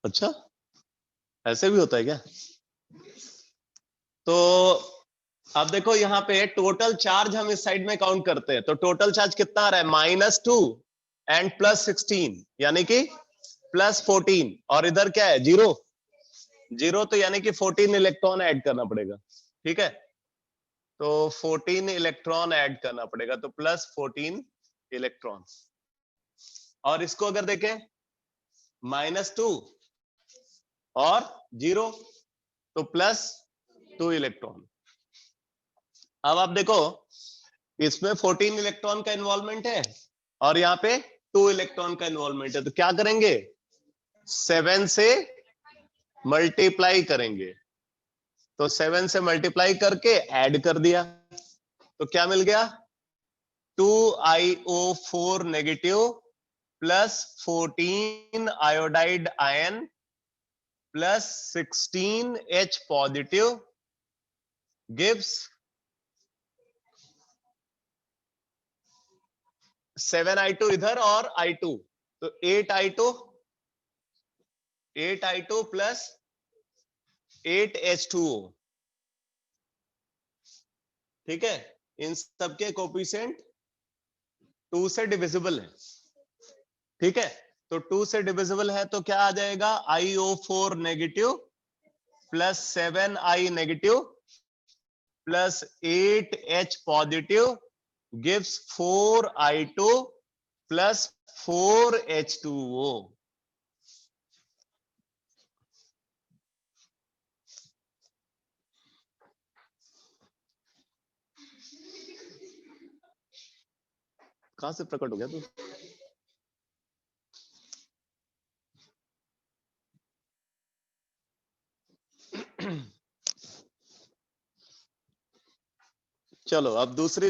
अच्छा, ऐसे भी होता है क्या? तो अब देखो यहाँ पे टोटल चार्ज हम इस साइड में काउंट करते हैं, तो टोटल चार्ज कितना आ रहा है? -2 एंड +16, यानी कि +14, और इधर क्या है? 0 0, तो यानी कि 14 इलेक्ट्रॉन ऐड करना पड़ेगा। ठीक है, तो 14 इलेक्ट्रॉन ऐड करना पड़ेगा, तो +14 इलेक्ट्रॉन। और इसको अगर देखें -2 और 0, तो +2 इलेक्ट्रॉन। अब आप देखो इसमें 14 इलेक्ट्रॉन का इन्वॉल्वमेंट है और यहाँ पे 2 इलेक्ट्रॉन का इन्वॉल्वमेंट है, तो क्या करेंगे? 7 से मल्टीप्लाई करेंगे, तो 7 से मल्टीप्लाई करके ऐड कर दिया, तो क्या मिल गया? 2IO4 negative +14 iodide ion +16H positive gives 7I2 इधर और I2, तो 8I2 प्लस 8H2O। ठीक है, इन सबके कोफिशिएंट 2 से डिविजिबल है। ठीक है, तो 2 से डिविजिबल है, तो क्या आ जाएगा? IO4 negative plus 7I negative plus 8H positive gives 4I2 plus 4H2O। कहां से प्रकट हो गया तू? चलो अब दूसरी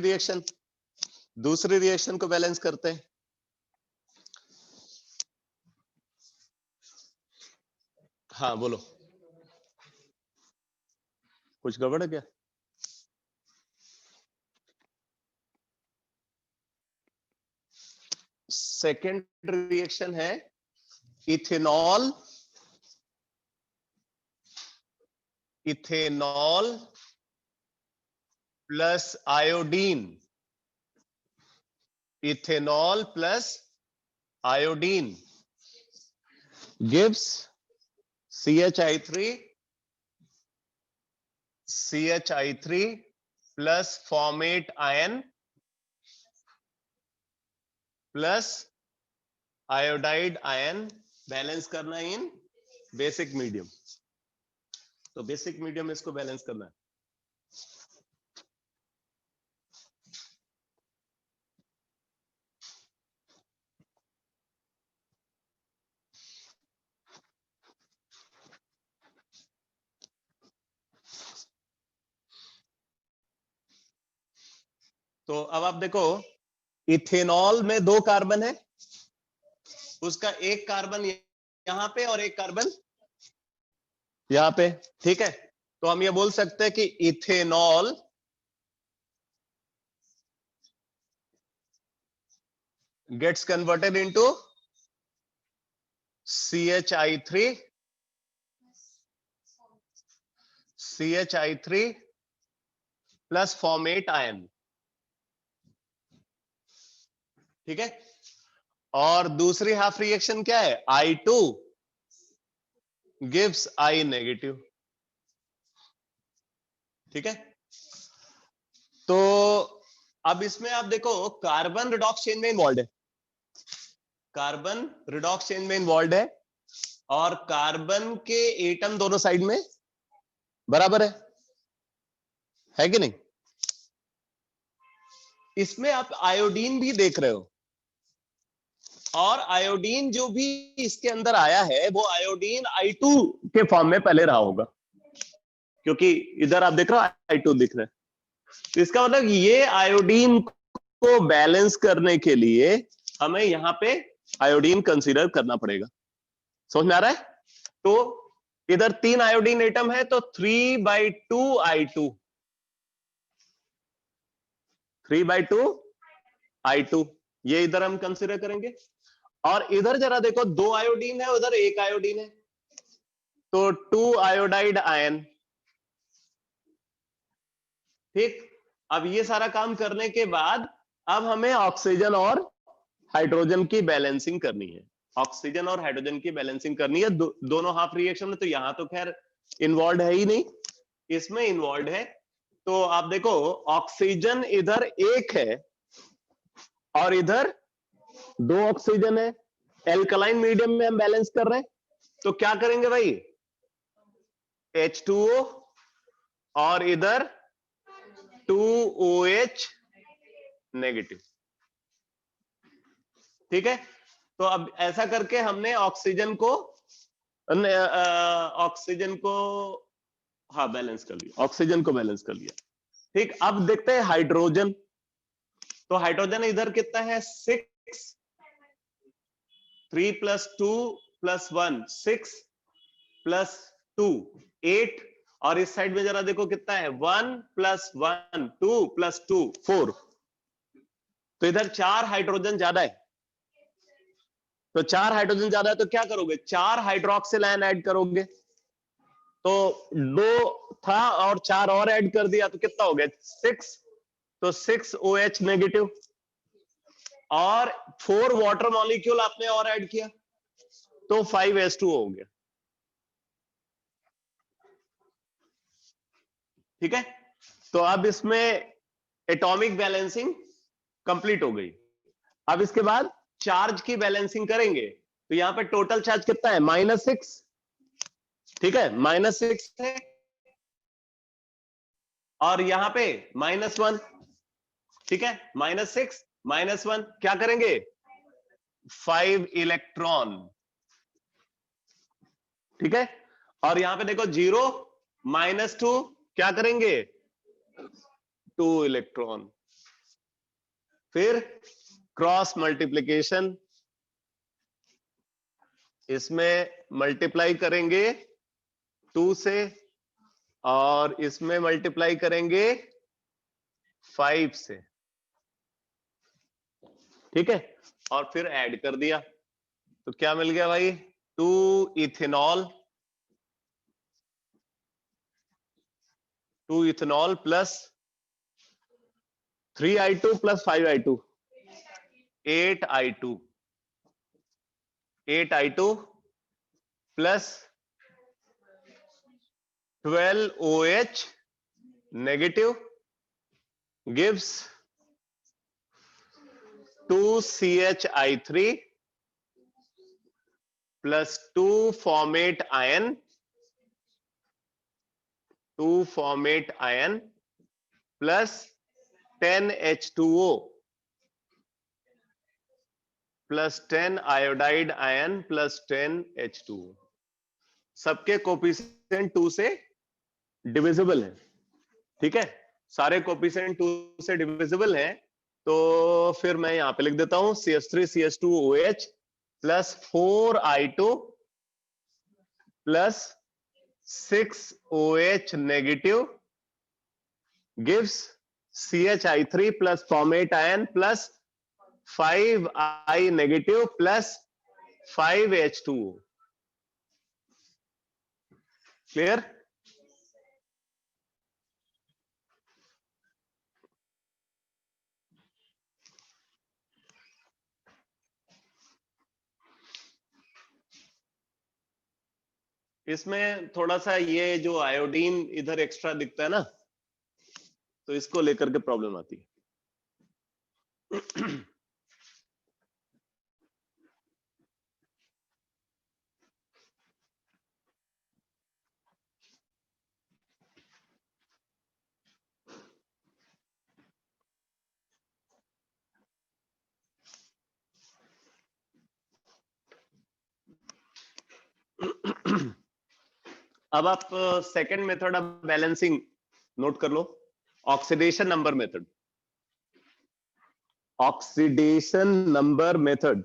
रिएक्शन को बैलेंस करते हैं। हाँ बोलो, कुछ गड़बड़ है क्या? सेकेंड रिएक्शन है ethanol plus iodine, ethanol plus iodine gives CH3 plus format ion plus iodide ion, balance करना इन बेसिक मीडियम। तो बेसिक मीडियम इसको बैलेंस करना है। तो अब आप देखो इथेनॉल में 2 कार्बन है, उसका एक कार्बन यहां पे और एक कार्बन यहां पे। ठीक है, तो हम ये बोल सकते हैं कि ethanol gets converted into CH3 plus format ion. ठीक है, और दूसरी हाफ रिएक्शन क्या है? I2 gives I negative. ठीक है, तो अब इसमें आप देखो कार्बन रिडॉक्स चेन में इन्वॉल्व है, कार्बन रिडॉक्स चेन में इन्वॉल्व है, और कार्बन के एटम दोनों साइड में बराबर है कि नहीं? इसमें आप आयोडीन भी देख रहे हो, और आयोडीन जो भी इसके अंदर आया है वो आयोडीन I2 के फॉर्म में पहले रहा होगा, क्योंकि इधर आप देख रहे हो I2 दिख रहा है। तो इसका मतलब ये आयोडीन को बैलेंस करने के लिए हमें यहां पे आयोडीन कंसीडर करना पड़ेगा। समझ में आ रहा है? तो इधर 3 आयोडीन एटम है, तो 3/2 I2, 3/2 I2 ये इधर हम कंसीडर करेंगे। और इधर जरा देखो 2 आयोडीन है, उधर 1 आयोडीन है, तो 2 आयोडाइड आयन। ठीक, अब ये सारा काम करने के बाद अब हमें ऑक्सीजन और हाइड्रोजन की बैलेंसिंग करनी है। ऑक्सीजन और हाइड्रोजन की बैलेंसिंग करनी है दोनों हाफ रिएक्शन में। तो यहां तो खैर इन्वॉल्व है ही नहीं, इसमें इन्वॉल्व है। तो आप देखो ऑक्सीजन इधर एक है और इधर 2 ऑक्सीजन है। एल्कलाइन मीडियम में हम बैलेंस कर रहे हैं, तो क्या करेंगे भाई, H2O और इधर 2OH नेगेटिव। ठीक है, तो अब ऐसा करके हमने ऑक्सीजन को हाँ बैलेंस कर लिया, ऑक्सीजन को बैलेंस कर लिया। ठीक, अब देखते हैं हाइड्रोजन। तो हाइड्रोजन इधर कितना है, 6, 3 + 2 + 1 6 + 2 8, और इस साइड में जरा देखो कितना है, 1 + 1 2 + 2 4। तो इधर 4 हाइड्रोजन ज्यादा है। तो 4 हाइड्रोजन ज्यादा है तो क्या करोगे, 4 हाइड्रोक्सिल आयन ऐड करोगे। तो 2 था और 4 और ऐड कर दिया तो कितना हो गया, 6। तो 6OH नेगेटिव और 4 वाटर मॉलिक्यूल आपने और ऐड किया तो 5H2 हो गया। ठीक है, तो अब इसमें एटॉमिक बैलेंसिंग कंप्लीट हो गई। अब इसके बाद चार्ज की बैलेंसिंग करेंगे। तो यहां पे टोटल चार्ज कितना है, -6। ठीक है, -6 है और यहां पे -1। ठीक है, -6 -1 क्या करेंगे, 5 इलेक्ट्रॉन। ठीक है, और यहां पे देखो 0 -2 क्या करेंगे, 2 इलेक्ट्रॉन। फिर क्रॉस मल्टीप्लिकेशन, इसमें मल्टीप्लाई करेंगे 2 से और इसमें मल्टीप्लाई करेंगे 5 से। ठीक है, और फिर ऐड कर दिया तो क्या मिल गया भाई, 2 ethanol, 2 ethanol plus 3I2 + 5I2 8I2 8I2 plus 12OH negative gives 2CHI3 plus 2 formate ion, 2 formate ion plus 10H2O plus 10 iodide ion plus 10H2O। सबके कोफिशिएंट 2 से डिविजिबल है। ठीक है, सारे कोफिशिएंट 2 से डिविजिबल हैं। तो फिर मैं यहां पे लिख देता हूं CH3CH2OH plus 4I2 plus 6OH negative gives CHI3 plus formate ion plus 5I negative plus 5H2O। Clear? इसमें थोड़ा सा ये जो आयोडीन इधर एक्स्ट्रा दिखता है ना, तो इसको लेकर के प्रॉब्लम आती है। अब आप second method of balancing note कर लो, oxidation number method. Oxidation number method,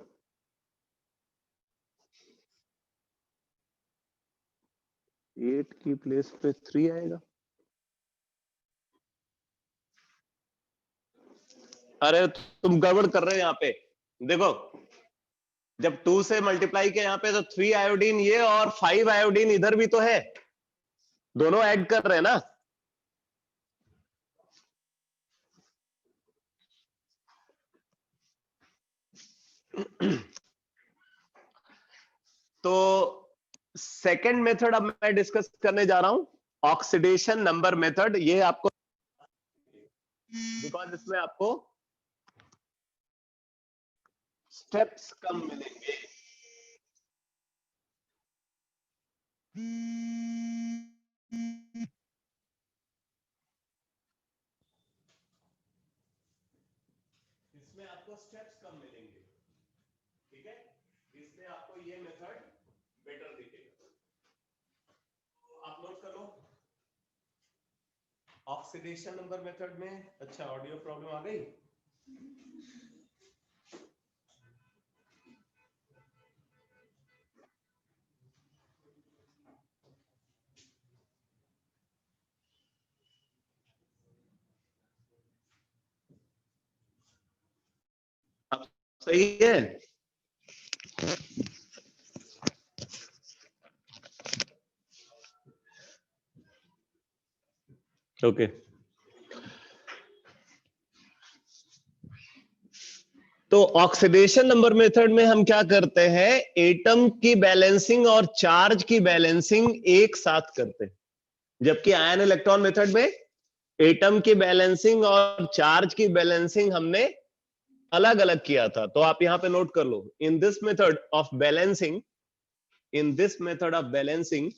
eight की प्लेस पे 3 आएगा। अरे तुम गड़बड़ कर रहे हो यहाँ पे, देखो जब 2 से मल्टीप्लाई किया यहाँ पे तो 3 आयोडीन ये और 5 आयोडीन इधर भी तो है, दोनों ऐड कर रहे हैं ना। तो सेकंड मेथड अब मैं डिस्कस करने जा रहा हूं, ऑक्सीडेशन नंबर मेथड। ये आपको बिकॉज इसमें आपको स्टेप्स कम मिलेंगे। इसमें आपको स्टेप्स कम मिलेंगे, ठीक है, इसलिए आपको ये मेथड बेटर दिखेगा। आप नोट कर लो ऑक्सीडेशन नंबर मेथड में। अच्छा, ऑडियो प्रॉब्लम आ गई। अब सही है। ओके, तो ऑक्सीडेशन नंबर मेथड में हम क्या करते हैं, एटम की बैलेंसिंग और चार्ज की बैलेंसिंग एक साथ करते हैं, जबकि आयन इलेक्ट्रॉन मेथड में एटम की बैलेंसिंग और चार्ज की बैलेंसिंग हमने अलग अलग किया था। तो आप यहां पे नोट कर लो, in this method of balancing, in this method of balancing,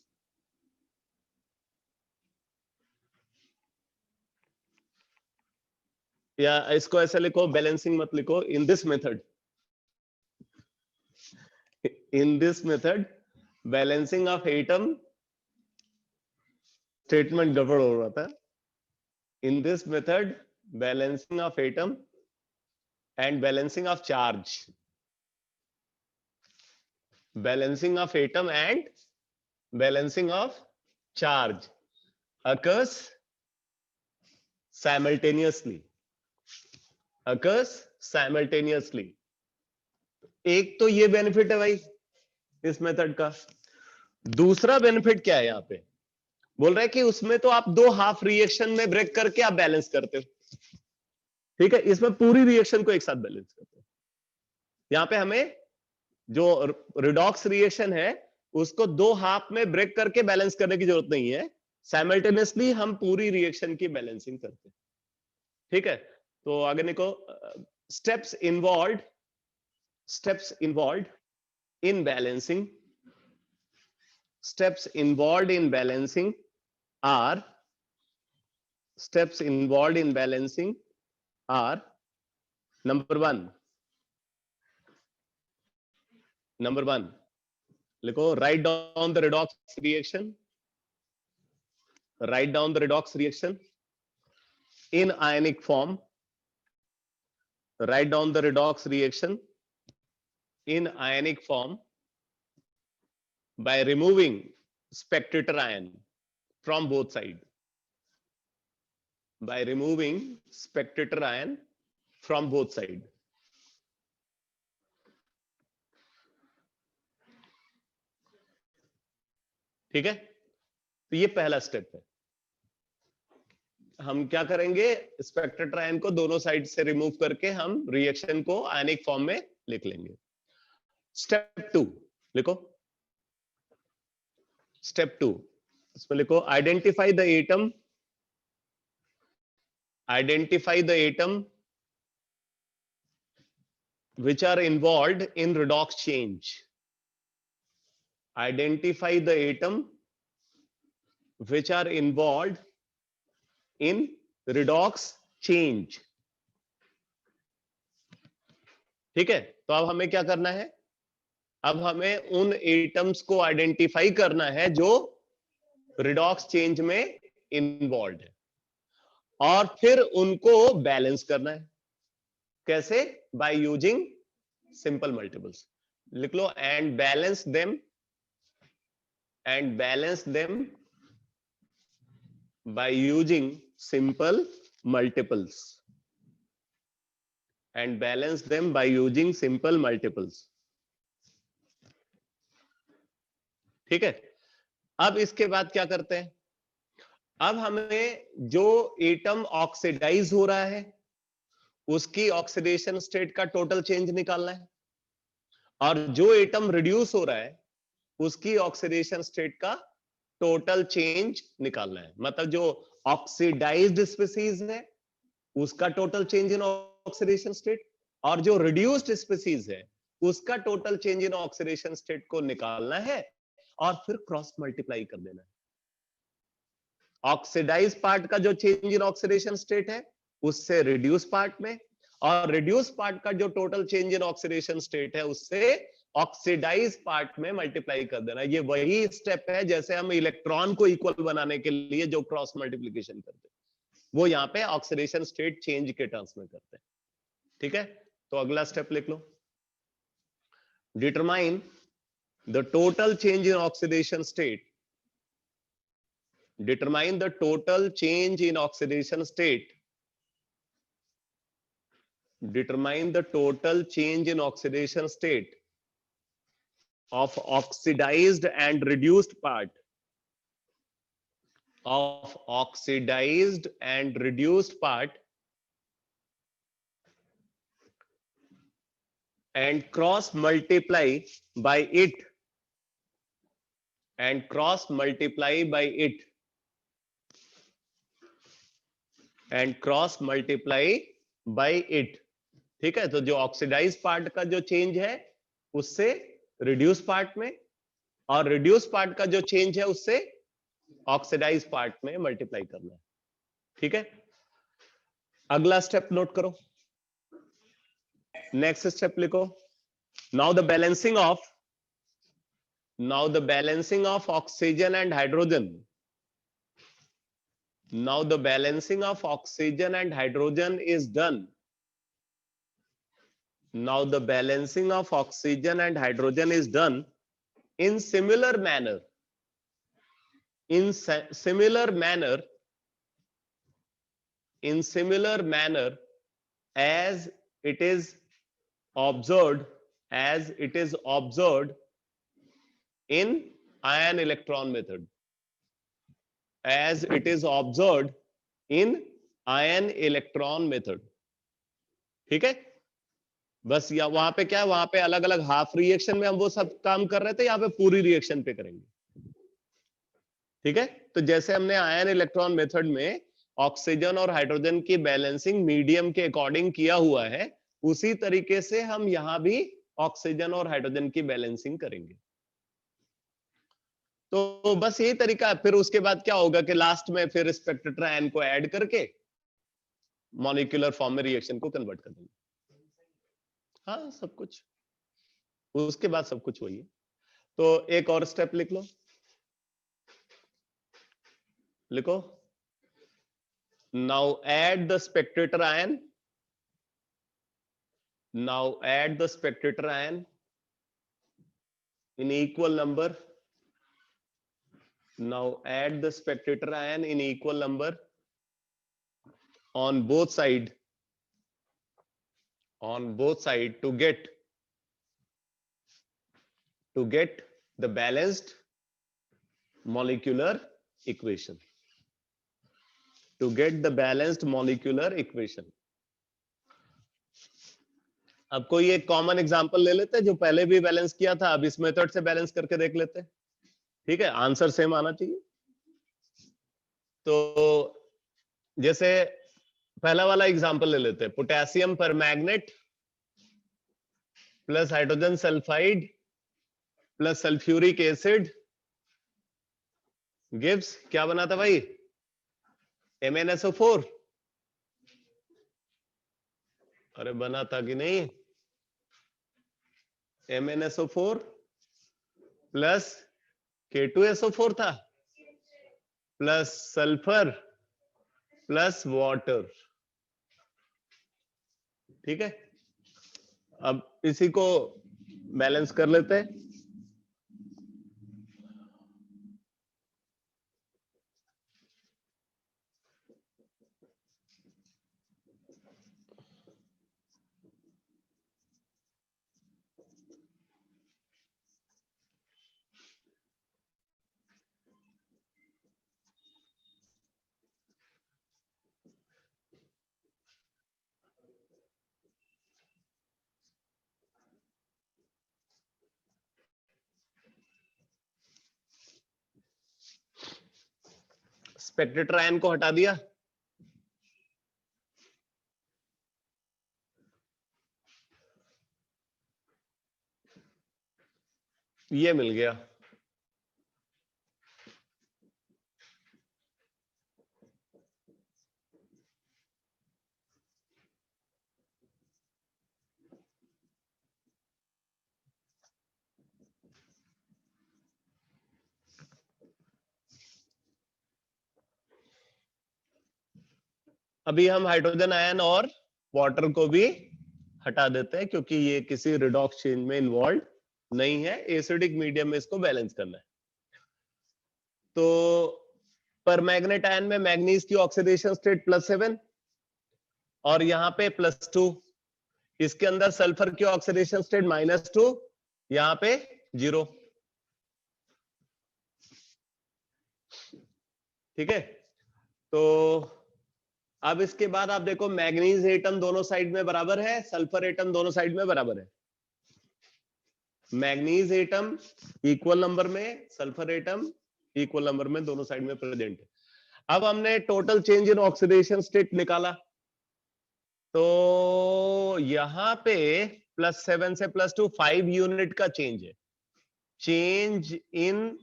या इसको ऐसे लिखो, बैलेंसिंग मत लिखो, in this method, in this method balancing of atom, statement गड़बड़ हो रहा था। In this method balancing of atom and balancing of charge, balancing of atom and balancing of charge occurs simultaneously, occurs simultaneously। एक तो ये benefit है भाई इस मेथड का। दूसरा बेनिफिट क्या है, यहां पे बोल रहा है कि उसमें तो आप दो हाफ रिएक्शन में ब्रेक करके आप बैलेंस करते हो, ठीक है, इसमें पूरी रिएक्शन को एक साथ बैलेंस करते हो। यहां पे हमें जो रिडॉक्स रिएक्शन है उसको दो हाफ में ब्रेक करके बैलेंस करने की जरूरत नहीं है, साइमल्टेनियसली हम पूरी रिएक्शन की बैलेंसिंग करते हैं, ठीक है। तो आगे देखो, steps involve, steps involve in balancing, steps involve in balancing are, steps involve in balancing are, number one लिखो, write down the redox reaction, write down the redox reaction in ionic form, write down the redox reaction in ionic form by removing spectator ion from both sides, by removing spectator ion from both sides, ठीक है। तो ये पहला step है। हम क्या करेंगे, स्पेक्ट्रेटर ion को दोनों साइड से रिमूव करके हम रिएक्शन को आयनिक फॉर्म में लिख लेंगे। स्टेप 2 लिखो, स्टेप 2 इसमें लिखो, identify the atom, identify the atom which are involved in redox change, identify the atom which are involved in redox change, ठीक है। तो अब हमें क्या करना है, अब हमें उन एटम्स को आइडेंटिफाई करना है जो रिडॉक्स चेंज में इन्वॉल्व है, और फिर उनको बैलेंस करना है। कैसे, बाय यूजिंग सिंपल मल्टीपल्स। लिख लो, and balance them, and balance them by using simple multiples, and balance them by using simple multiples। ठीक है, अब इसके बाद क्या करते हैं, अब हमें जो एटम ऑक्सीडाइज हो रहा है उसकी ऑक्सीडेशन स्टेट का टोटल चेंज निकालना है, और जो एटम रिड्यूस हो रहा है उसकी ऑक्सीडेशन स्टेट का टोटल चेंज निकालना है। मतलब जो ऑक्सीडाइज्ड स्पीसीज है उसका total change in oxidation state, और जो रिड्यूस्ड स्पीसीज है उसका total change in oxidation state को निकालना है और फिर क्रॉस मल्टीप्लाई कर देना है। ऑक्सीडाइज पार्ट का जो चेंज इन ऑक्सीडेशन स्टेट है उससे रिड्यूस पार्ट में, और रिड्यूस पार्ट का जो total change in oxidation state है उससे ऑक्सीडाइज पार्ट में मल्टीप्लाई कर देना। ये वही स्टेप है जैसे हम इलेक्ट्रॉन को इक्वल बनाने के लिए जो क्रॉस मल्टीप्लीकेशन करते हैं, वो यहाँ पे ऑक्सीडेशन स्टेट चेंज के टर्म्स में करते हैं। ठीक है, तो अगला स्टेप लिख लो, determine the total change in oxidation state, determine the total change in oxidation state, determine the total change in oxidation state of oxidized and reduced part, of oxidized and reduced part, and cross multiply by it, and cross multiply by it, and cross multiply by it। ठीक है, तो जो oxidise part का जो change है उससे reduce part में, और रिड्यूस पार्ट का जो चेंज है उससे ऑक्सीडाइज पार्ट में मल्टीप्लाई करना है। ठीक है, अगला स्टेप नोट करो, नेक्स्ट स्टेप लिखो, now the balancing of, now the balancing of oxygen and hydrogen, now the balancing of oxygen and hydrogen is done, now the balancing of oxygen and hydrogen is done in similar manner, in similar manner, in similar manner as it is observed, as it is observed in ion electron method, as it is observed in ion electron method। ठीक है, बस या वहां पे क्या है, वहां पे अलग अलग हाफ रिएक्शन में हम वो सब काम कर रहे थे, यहाँ पे पूरी रिएक्शन पे करेंगे। ठीक है, तो जैसे हमने आयन इलेक्ट्रॉन मेथड में ऑक्सीजन और हाइड्रोजन की बैलेंसिंग मीडियम के अकॉर्डिंग किया हुआ है, उसी तरीके से हम यहां भी ऑक्सीजन और हाइड्रोजन की बैलेंसिंग करेंगे। तो बस यही तरीका है। फिर उसके बाद क्या होगा कि लास्ट में फिर स्पेक्ट्रेटर आयन को ऐड करके मॉलिक्यूलर फॉर्म में रिएक्शन को कन्वर्ट कर देंगे। हाँ, सब कुछ उसके बाद सब कुछ वही है। तो एक और स्टेप लिख लो, लिखो, now add the spectator ion, now add the spectator ion in equal number, now add the spectator ion in equal number on both side, on both side to get the balanced molecular equation, to get the balanced molecular equation। अब कोई एक common example ले लेते हैं जो पहले भी balance किया था, अब इस मेथड से बैलेंस करके देख लेते हैं। ठीक है, आंसर सेम आना चाहिए। तो जैसे पहला वाला एग्जांपल ले लेते हैं, potassium permanganate plus hydrogen sulphide plus sulphuric acid gives, क्या बना था भाई, MnSO4। अरे बना था कि नहीं, MnSO4 प्लस K2SO4 था प्लस सल्फर प्लस वाटर। ठीक है, अब इसी को बैलेंस कर लेते हैं। स्पेक्टेटर आयन को हटा दिया, ये मिल गया। अभी हम हाइड्रोजन आयन और वाटर को भी हटा देते हैं क्योंकि ये किसी रिडॉक्स चेंज में इन्वॉल्व नहीं है, एसिडिक मीडियम में इसको बैलेंस करना है। तो पर मैग्नेट आयन में मैग्नीज की ऑक्सीडेशन स्टेट +7 और यहां पे +2, इसके अंदर सल्फर की ऑक्सीडेशन स्टेट -2, यहां पे 0। ठीक है, तो अब इसके बाद आप देखो मैग्नीज एटम दोनों साइड में बराबर है, सल्फर एटम दोनों साइड में बराबर है। मैग्नीज एटम इक्वल नंबर में, सल्फर एटम इक्वल नंबर में, दोनों साइड में प्रेजेंट है। अब हमने total change in oxidation state निकाला, तो यहां पे +7 से +2 5 यूनिट का चेंज है। चेंज इन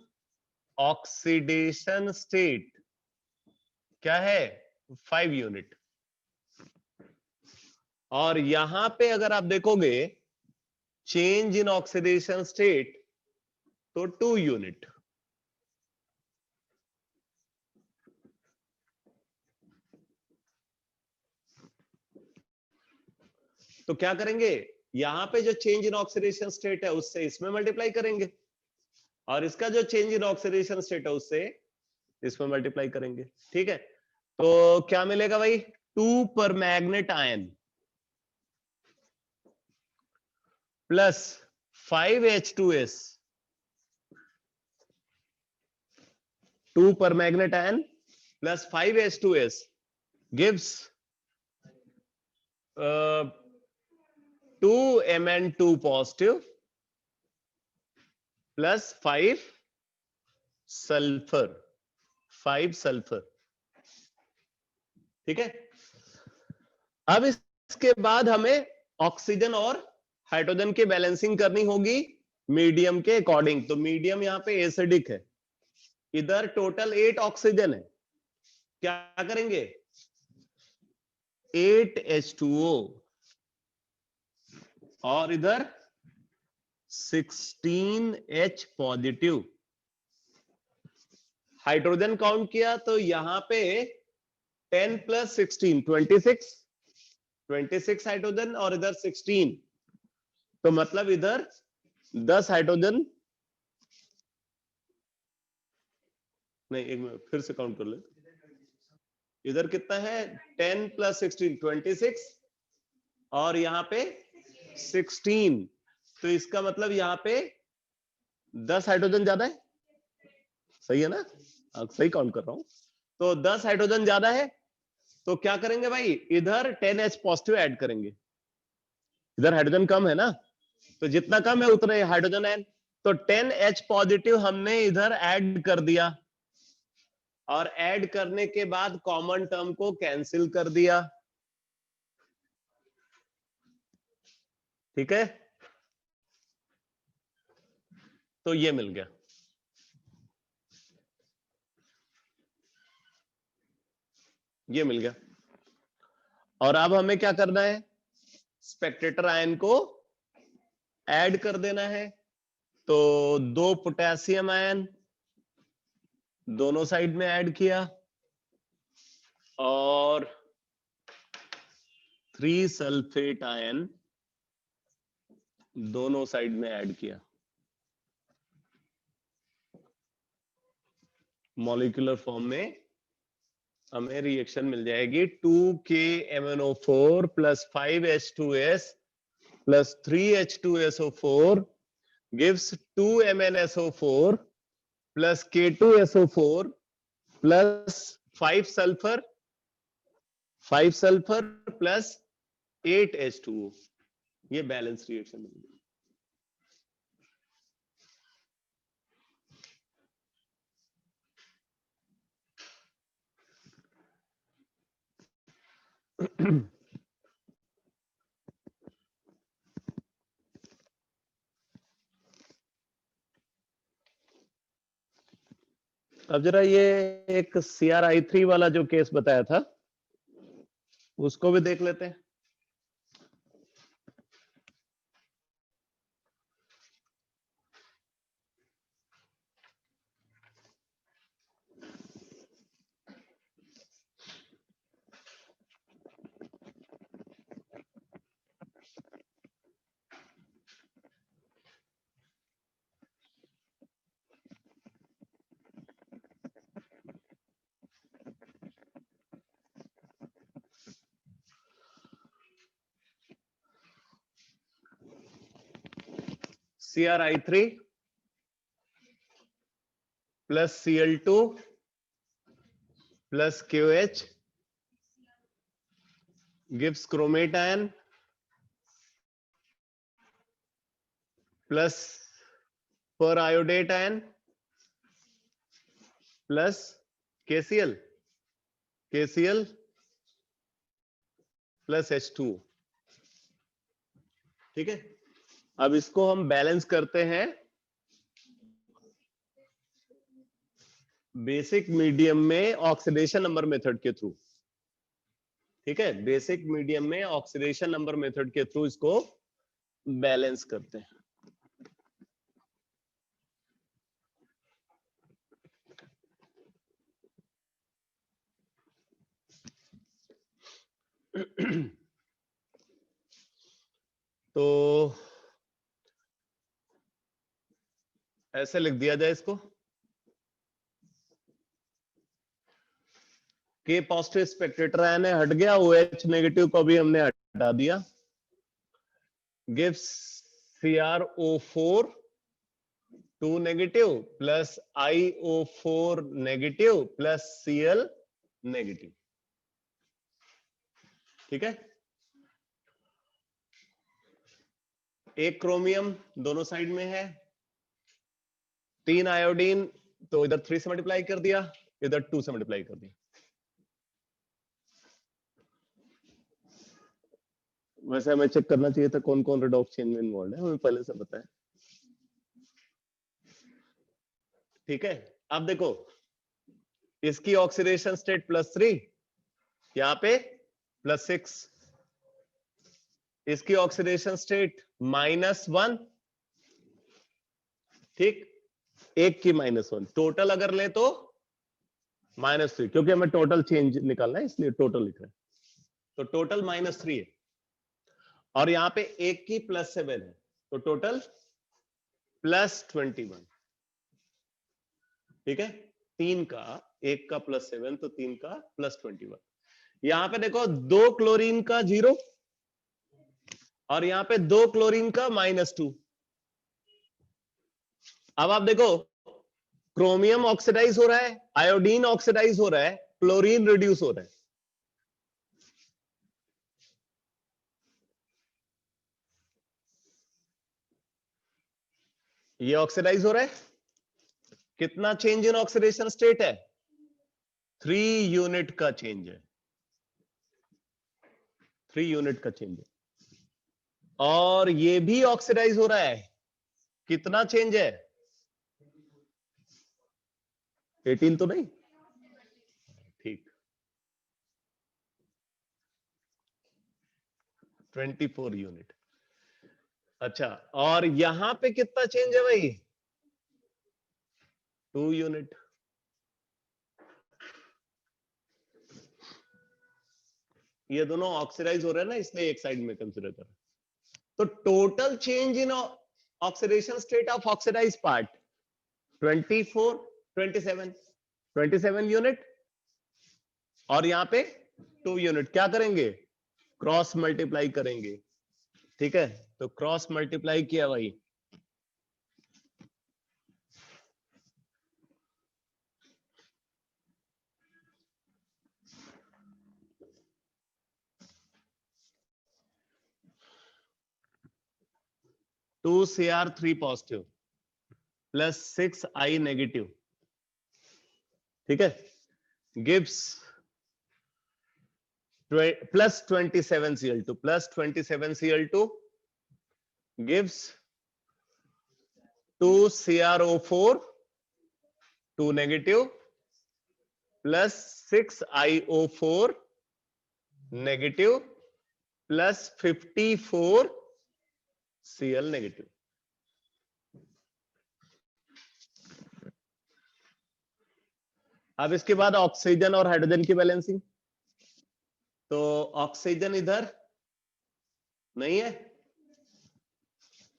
ऑक्सीडेशन स्टेट क्या है? 5 यूनिट। और यहां पे अगर आप देखोगे चेंज इन ऑक्सीडेशन स्टेट तो 2 यूनिट। तो क्या करेंगे, यहां पे जो चेंज इन ऑक्सीडेशन स्टेट है उससे इसमें मल्टीप्लाई करेंगे, और इसका जो चेंज इन ऑक्सीडेशन स्टेट है उससे इसमें मल्टीप्लाई करेंगे। ठीक है, तो क्या मिलेगा भाई? 2 पर manganate ion plus 5H2S, 2 per magnet ion plus 5H2S gives 2Mn2 positive plus 5 sulphur, 5 sulphur. ठीक है, अब इसके बाद हमें ऑक्सीजन और हाइड्रोजन की बैलेंसिंग करनी होगी मीडियम के अकॉर्डिंग। तो मीडियम यहां पे एसिडिक है, इधर टोटल 8 ऑक्सीजन है, क्या करेंगे 8H2O और इधर 16H पॉजिटिव। हाइड्रोजन काउंट किया तो यहां पे 10 + 16 26 हाइड्रोजन और इधर 16, तो मतलब इधर 10 हाइड्रोजन, नहीं एक मिनट फिर से काउंट कर ले, इधर कितना है 10 + 16 26 और यहां पे 16, तो इसका मतलब यहां पे 10 हाइड्रोजन ज्यादा है। सही है ना, सही काउंट कर रहा हूं। तो 10 हाइड्रोजन ज्यादा है, तो क्या करेंगे भाई, इधर 10H पॉजिटिव ऐड करेंगे। इधर हाइड्रोजन कम है ना, तो जितना कम है उतना हाइड्रोजन है, तो 10H पॉजिटिव हमने इधर ऐड कर दिया, और ऐड करने के बाद कॉमन टर्म को कैंसिल कर दिया। ठीक है, तो ये मिल गया। ये मिल गया, और अब हमें क्या करना है, स्पेक्टेटर आयन को ऐड कर देना है। तो 2 पोटेशियम आयन दोनों साइड में ऐड किया, और 3 सल्फेट आयन दोनों साइड में ऐड किया। मॉलिक्यूलर फॉर्म में हमें रिएक्शन मिल जाएगी 2KMnO4 + 5H2S + 3H2SO4 gives 2MnSO4 + K2SO4 + 5 sulphur + 8H2O। ये बैलेंस रिएक्शन मिल गई। अब जरा ये एक CrI3 वाला जो केस बताया था उसको भी देख लेते हैं। CrI3 plus Cl2 plus QH gives chromate ion plus periodate ion plus KCl plus H2। ठीक है, अब इसको हम बैलेंस करते हैं बेसिक मीडियम में ऑक्सीडेशन नंबर मेथड के थ्रू। ठीक है, बेसिक मीडियम में ऑक्सीडेशन नंबर मेथड के थ्रू इसको बैलेंस करते हैं। तो ऐसे लिख दिया जाए इसको, के पॉजिटिव स्पेक्ट्रेटर आयन है, हट गया, OH नेगेटिव को भी हमने हटा दिया, gives CrO4 2 negative plus IO4 negative plus Cl negative. ठीक है, एक क्रोमियम दोनों साइड में है, 3 आयोडीन, तो इधर 3 से मल्टीप्लाई कर दिया, इधर 2 से मल्टीप्लाई कर दिया। वैसे हमें चेक करना चाहिए था कौन कौन रेडॉक्स चेन में इन्वॉल्व है, हमें पहले से पता है। ठीक है, अब देखो इसकी ऑक्सीडेशन स्टेट +3, यहाँ पे +6, इसकी ऑक्सीडेशन स्टेट -1, ठीक, एक की -1, टोटल अगर ले तो -3, क्योंकि हमें टोटल चेंज निकालना है इसलिए टोटल लिख रहे हैं, तो टोटल -3 है, और यहाँ पे एक की +7 है, तो टोटल +21। ठीक है, 3 का, एक का +7 तो 3 का +21। यहां पे देखो 2 क्लोरीन का 0 और यहां पे 2 क्लोरीन का -2। अब आप देखो क्रोमियम ऑक्सीडाइज हो रहा है, आयोडीन ऑक्सीडाइज हो रहा है, क्लोरीन रिड्यूस हो रहा है। ये ऑक्सीडाइज हो रहा है, कितना चेंज इन ऑक्सीडेशन स्टेट है? 3 यूनिट का चेंज है, 3 यूनिट का चेंज है, और ये भी ऑक्सीडाइज हो रहा है, कितना चेंज है? 18 तो नहीं, ठीक, 24 यूनिट। अच्छा, और यहां पे कितना चेंज है भाई? 2 यूनिट। ये दोनों ऑक्सीडाइज हो रहे हैं ना, इसलिए एक साइड में कंसीडर कर। तो total change in oxidation state of oxidise part 24, 27 unit, और यहां पे 2 यूनिट। क्या करेंगे? क्रॉस मल्टीप्लाई करेंगे। ठीक है, तो क्रॉस मल्टीप्लाई किया भाई, to Cr3 positive plus 6I negative, ठीक है, gives plus 27 Cl2 plus 27 Cl2 gives 2 CrO4 2 negative plus 6 IO4 negative plus 54 Cl negative. अब इसके बाद ऑक्सीजन और हाइड्रोजन की बैलेंसिंग। तो ऑक्सीजन इधर नहीं है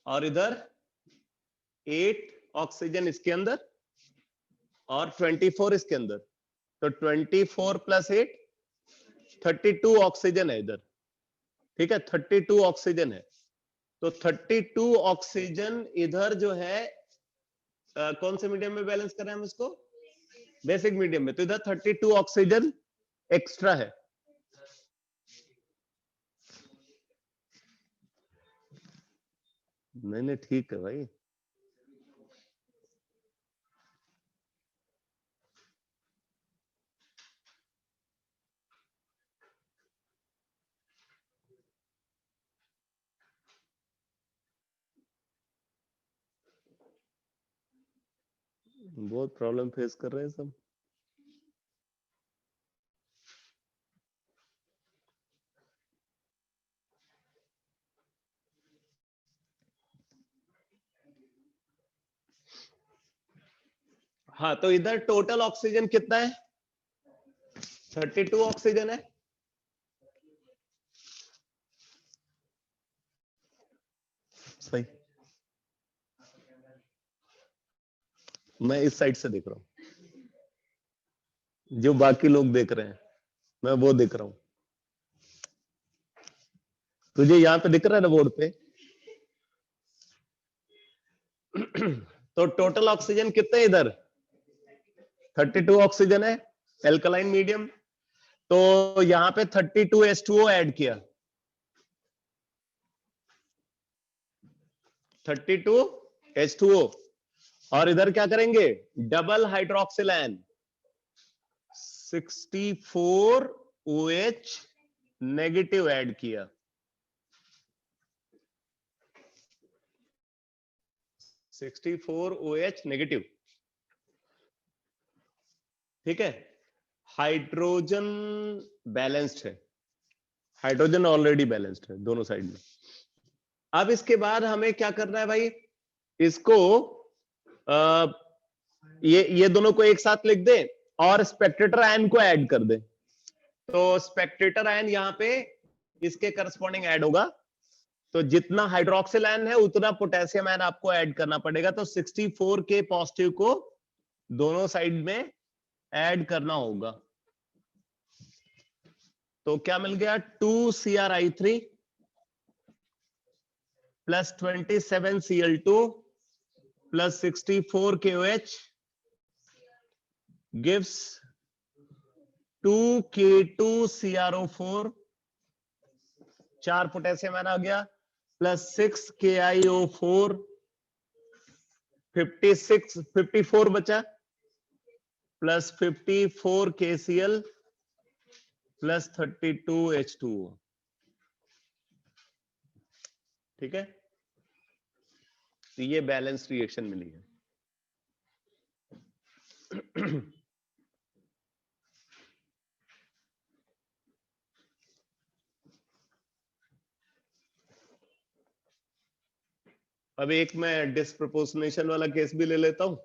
और इधर 8 ऑक्सीजन इसके अंदर और 24 इसके अंदर, तो 24 प्लस 8 32 ऑक्सीजन है इधर। ठीक है, 32 ऑक्सीजन है। तो 32 ऑक्सीजन इधर जो है कौन से मीडियम में बैलेंस कर रहे हैं हम इसको? बेसिक मीडियम में। तो इधर 32 ऑक्सीजन एक्स्ट्रा है। नहीं ठीक है भाई। बहुत प्रॉब्लम फेस कर रहे हैं सब। हाँ, तो इधर टोटल ऑक्सीजन कितना है? 32 ऑक्सीजन है। सही, मैं इस साइड से देख रहा हूं, जो बाकी लोग देख रहे हैं मैं वो देख रहा हूं। तुझे यहाँ पे दिख रहा है ना बोर्ड पे? तो टोटल ऑक्सीजन कितने इधर? 32 ऑक्सीजन है, एल्कलाइन मीडियम। तो यहाँ पे 32 H2O ऐड किया, 32 H2O, और इधर क्या करेंगे? Double hydroxyl ion 64 OH negative add किया। 64 OH नेगेटिव। ठीक है, हाइड्रोजन बैलेंस्ड है, हाइड्रोजन ऑलरेडी बैलेंस्ड है दोनों साइड में। अब इसके बाद हमें क्या करना है भाई? इसको ये दोनों को एक साथ लिख दे और स्पेक्टेटर आयन को ऐड कर दे। तो स्पेक्टेटर आयन यहाँ पे इसके करस्पॉन्डिंग ऐड होगा। तो जितना हाइड्रोक्सिल आयन है उतना पोटेशियम आयन आपको ऐड करना पड़ेगा। तो 64 के पॉजिटिव को दोनों साइड में ऐड करना होगा। तो क्या मिल गया? 2 CrI3 plus 27 Cl2 plus 64 KOH gives 2 K2 CrO4, 4 potassium ion आ गया, प्लस 6 KiO4, 54 बचा, प्लस 54 KCl प्लस 32 H2O। ठीक है, तो ये बैलेंस रिएक्शन मिली है। अब एक मैं डिस्प्रपोर्शनेशन वाला केस भी ले लेता हूं।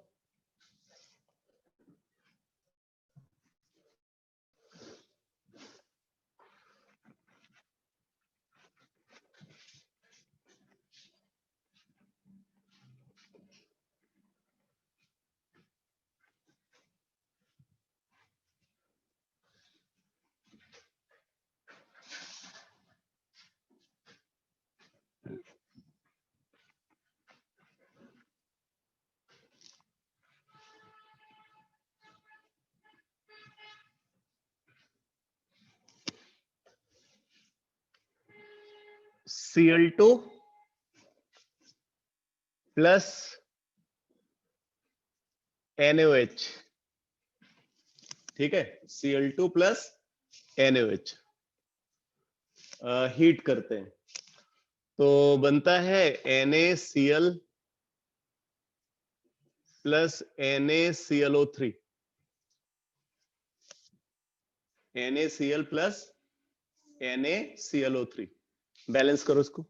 Cl2 plus NaOH। ठीक है, Cl2 प्लस NaOH। हीट करते हैं तो बनता है NaCl plus NaClO3, NaCl plus NaClO3। Balance करो इसको।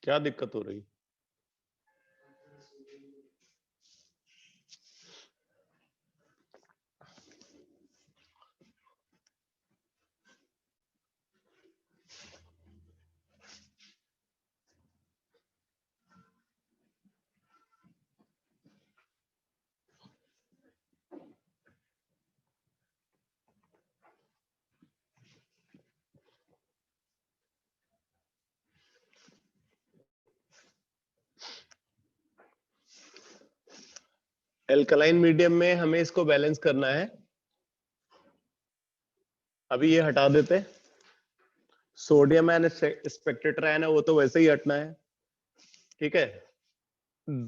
क्या दिक्कत हो रही? एल्कलाइन मीडियम में हमें इसको बैलेंस करना है। अभी ये हटा देते, सोडियम एंड स्पेक्ट्रेटर आयन है वो तो वैसे ही हटना है, ठीक है।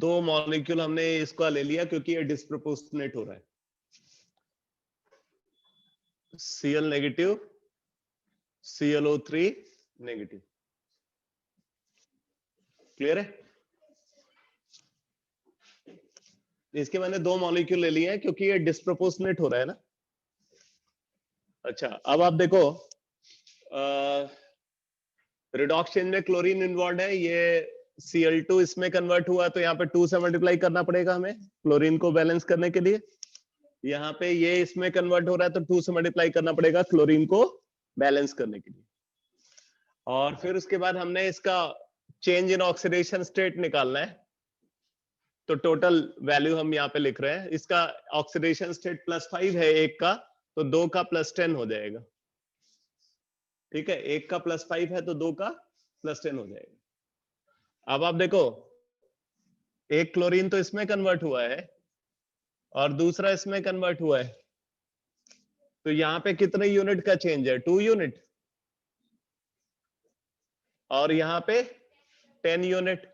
दो मॉलिक्यूल हमने इसका ले लिया क्योंकि ये डिस्प्रोपोर्शनेट हो रहा है। Cl negative, ClO3 negative, clear है। इसके मैंने दो मॉलिक्यूल ले लिए हैं क्योंकि ये डिस्प्रोपोर्शनेट हो रहा है ना। अच्छा अब आप देखो रिडॉक्स चेंज में क्लोरीन इन्वॉल्व है, ये Cl2 इसमें कन्वर्ट हुआ तो यहाँ पे 2 से मल्टीप्लाई करना पड़ेगा हमें क्लोरीन को बैलेंस करने के लिए। यहाँ पे ये इसमें कन्वर्ट हो रहा है तो 2 से मल्टीप्लाई करना पड़ेगा क्लोरीन को बैलेंस करने के लिए। और फिर उसके बाद हमने इसका चेंज इन ऑक्सीडेशन स्टेट निकालना है, तो टोटल वैल्यू हम यहाँ पे लिख रहे हैं। इसका ऑक्सीडेशन स्टेट +5 है एक का, तो 2 का +10 हो जाएगा। ठीक है, एक का +5 है तो 2 का +10 हो जाएगा। अब आप देखो, एक क्लोरीन तो इसमें कन्वर्ट हुआ है और दूसरा इसमें कन्वर्ट हुआ है, तो यहाँ पे कितने यूनिट का चेंज है? 2 यूनिट। और यहाँ पे 10 यूनिट।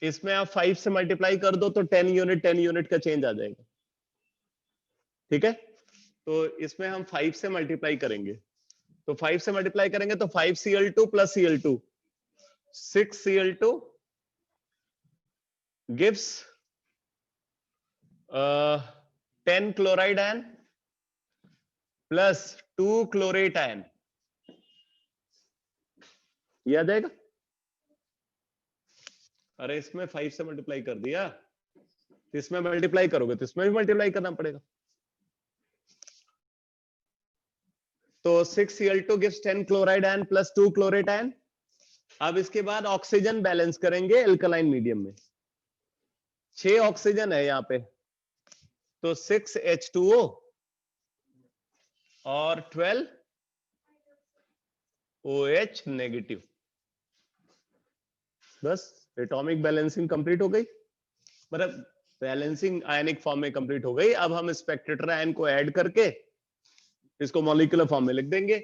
इसमें आप 5 से मल्टीप्लाई कर दो तो 10 यूनिट का चेंज आ जाएगा। ठीक है, तो इसमें हम 5 से मल्टीप्लाई करेंगे, तो 5 से मल्टीप्लाई करेंगे तो 5Cl2 + Cl2, 6Cl2 gives 10 chloride ion plus 2 chlorate ion। ये आ जाएगा। अरे इसमें 5 से मल्टीप्लाई कर दिया, तो इसमें मल्टीप्लाई करोगे तो इसमें भी मल्टीप्लाई करना पड़ेगा। तो 6Cl2 gives 10 chloride ion plus 2 chlorate ion। अब इसके बाद ऑक्सीजन बैलेंस करेंगे एल्कलाइन मीडियम में। 6 ऑक्सीजन है यहाँ पे, तो 6 H2O और 12 OH नेगेटिव। बस एटॉमिक बैलेंसिंग कंप्लीट हो गई, मतलब बैलेंसिंग आयनिक फॉर्म में कंप्लीट हो गई। अब हम स्पेक्ट्रेटर आयन को ऐड करके इसको मॉलिक्यूलर फॉर्म में लिख देंगे।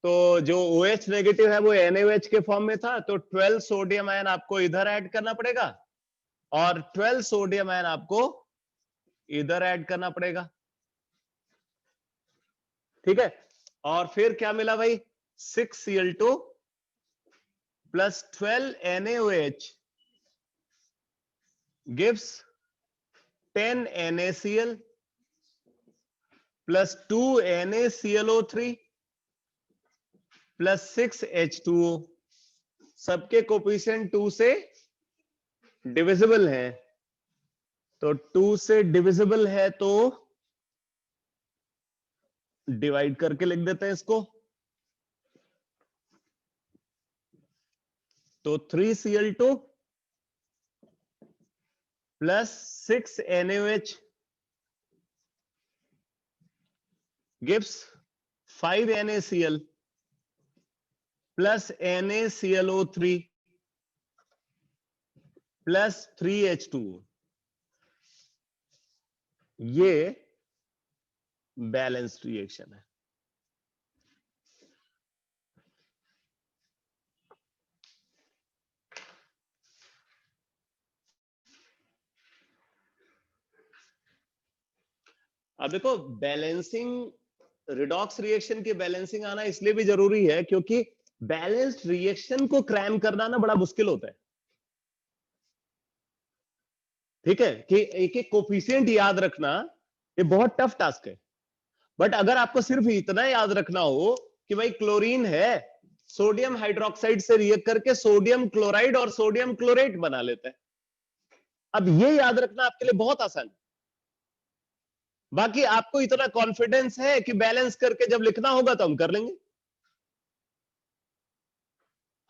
तो जो OH नेगेटिव है वो NaOH के फॉर्म में था, तो 12 सोडियम आयन आपको इधर ऐड करना पड़ेगा और 12 सोडियम आयन आपको इधर ऐड करना पड़ेगा। ठीक है, और फिर क्या मिला भाई? 6Cl2 plus 12 NaOH gives 10 NaCl plus 2 NaClO3 plus 6 H2O। सबके कोफिशिएंट 2 से डिविजिबल है, तो 2 से डिविजिबल है तो डिवाइड करके लिख देते हैं इसको। तो 3Cl2 plus 6 NaOH gives 5 NaCl plus NaClO3 plus 3 H2O। ये बैलेंस्ड रिएक्शन है। अब देखो, बैलेंसिंग, रिडॉक्स रिएक्शन की बैलेंसिंग आना इसलिए भी जरूरी है क्योंकि बैलेंस्ड रिएक्शन को क्रैम करना ना बड़ा मुश्किल होता है। ठीक है, कि एक एक कोफिशिएंट याद रखना ये बहुत टफ टास्क है। बट अगर आपको सिर्फ इतना याद रखना हो कि भाई क्लोरीन है, सोडियम हाइड्रोक्साइड से रिएक्ट करके सोडियम क्लोराइड और सोडियम क्लोरेट बना लेता है, अब ये याद रखना आपके लिए बहुत आसान है। बाकी आपको इतना कॉन्फिडेंस है कि बैलेंस करके जब लिखना होगा तो हम कर लेंगे।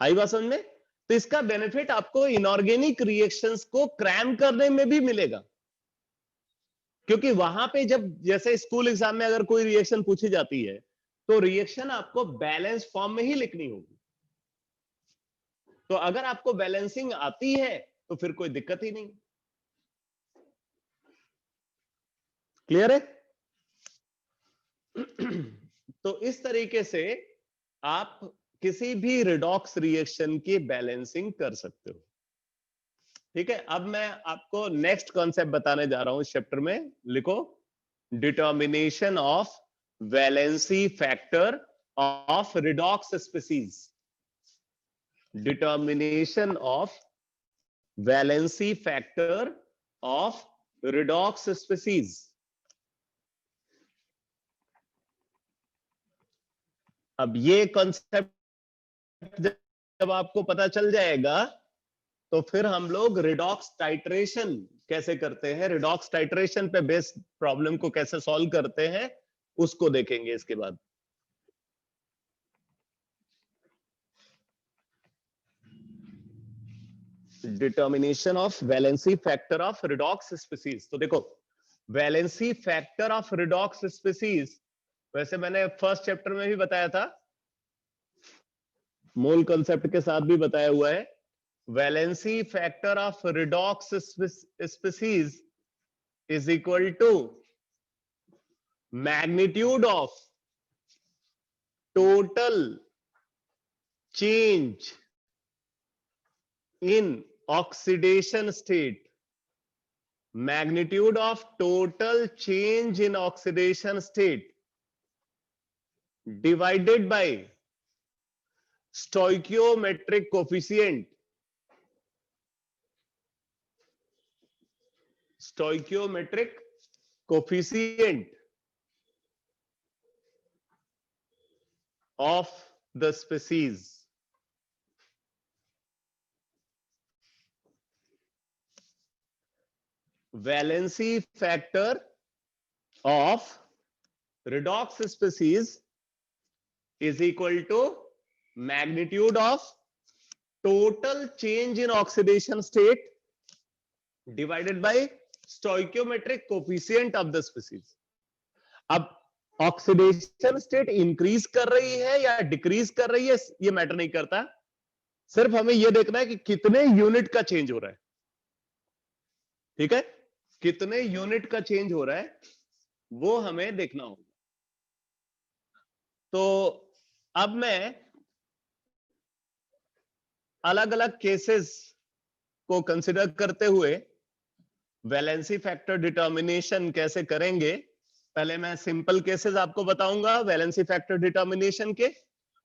आई बात समझ में? तो इसका बेनिफिट आपको इनऑर्गेनिक रिएक्शंस को क्रैम करने में भी मिलेगा, क्योंकि वहां पे जब जैसे स्कूल एग्जाम में अगर कोई रिएक्शन पूछी जाती है तो रिएक्शन आपको बैलेंस फॉर्म में ही लिखनी होगी। तो अगर आपको बैलेंसिंग आती है तो फिर कोई दिक्कत ही नहीं। क्लियर है? तो इस तरीके से आप किसी भी रिडॉक्स रिएक्शन की बैलेंसिंग कर सकते हो। ठीक है, अब मैं आपको नेक्स्ट कॉन्सेप्ट बताने जा रहा हूं इस चैप्टर में। लिखो, determination of valency factor of redox species. Determination of valency factor of redox species. अब ये कॉन्सेप्ट जब आपको पता चल जाएगा तो फिर हम लोग रिडॉक्स टाइट्रेशन कैसे करते हैं, रिडॉक्स टाइट्रेशन पे बेस्ड प्रॉब्लम को कैसे सॉल्व करते हैं उसको देखेंगे इसके बाद। Determination of valency factor of redox species. तो देखो valency factor of redox species, वैसे मैंने फर्स्ट चैप्टर में भी बताया था, मूल कंसेप्ट के साथ भी बताया हुआ है। Valency factor of redox species is equal to magnitude of total change in oxidation state, magnitude of total change in oxidation state divided by stoichiometric coefficient, stoichiometric coefficient of the species. Valency factor of redox species is equal to magnitude of total change in oxidation state divided by stoichiometric coefficient of the species. अब oxidation state increase कर रही है या decrease कर रही है ये matter नहीं करता, सिर्फ हमें यह देखना है कि कितने यूनिट का चेंज हो रहा है। ठीक है, कितने यूनिट का चेंज हो रहा है वो हमें देखना होगा। तो अब मैं अलग अलग केसेस को कंसिडर करते हुए वैलेंसी फैक्टर डिटर्मिनेशन कैसे करेंगे, पहले मैं सिंपल केसेस आपको बताऊंगा वैलेंसी फैक्टर डिटर्मिनेशन के,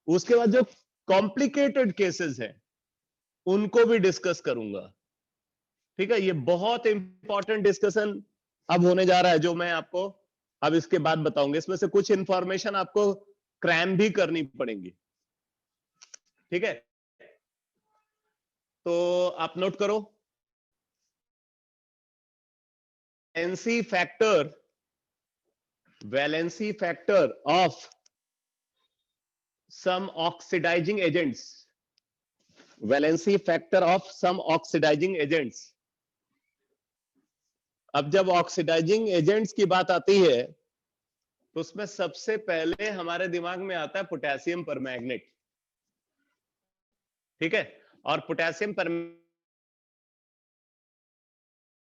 उसके बाद जो कॉम्प्लिकेटेड केसेस हैं उनको भी डिस्कस करूंगा। ठीक है, ये बहुत इंपॉर्टेंट डिस्कशन अब होने जा रहा है जो मैं आपको अब इसके बाद बताऊंगा। इसमें से कुछ इंफॉर्मेशन आपको क्रैम भी करनी पड़ेगी। ठीक है, तो आप नोट करो, valency factor of some oxidising agents, valency factor of some oxidising agents. अब जब ऑक्सीडाइजिंग एजेंट्स की बात आती है तो उसमें सबसे पहले हमारे दिमाग में आता है पोटेशियम परमैंगनेट। ठीक है, और पोटेशियम परमैंगनेट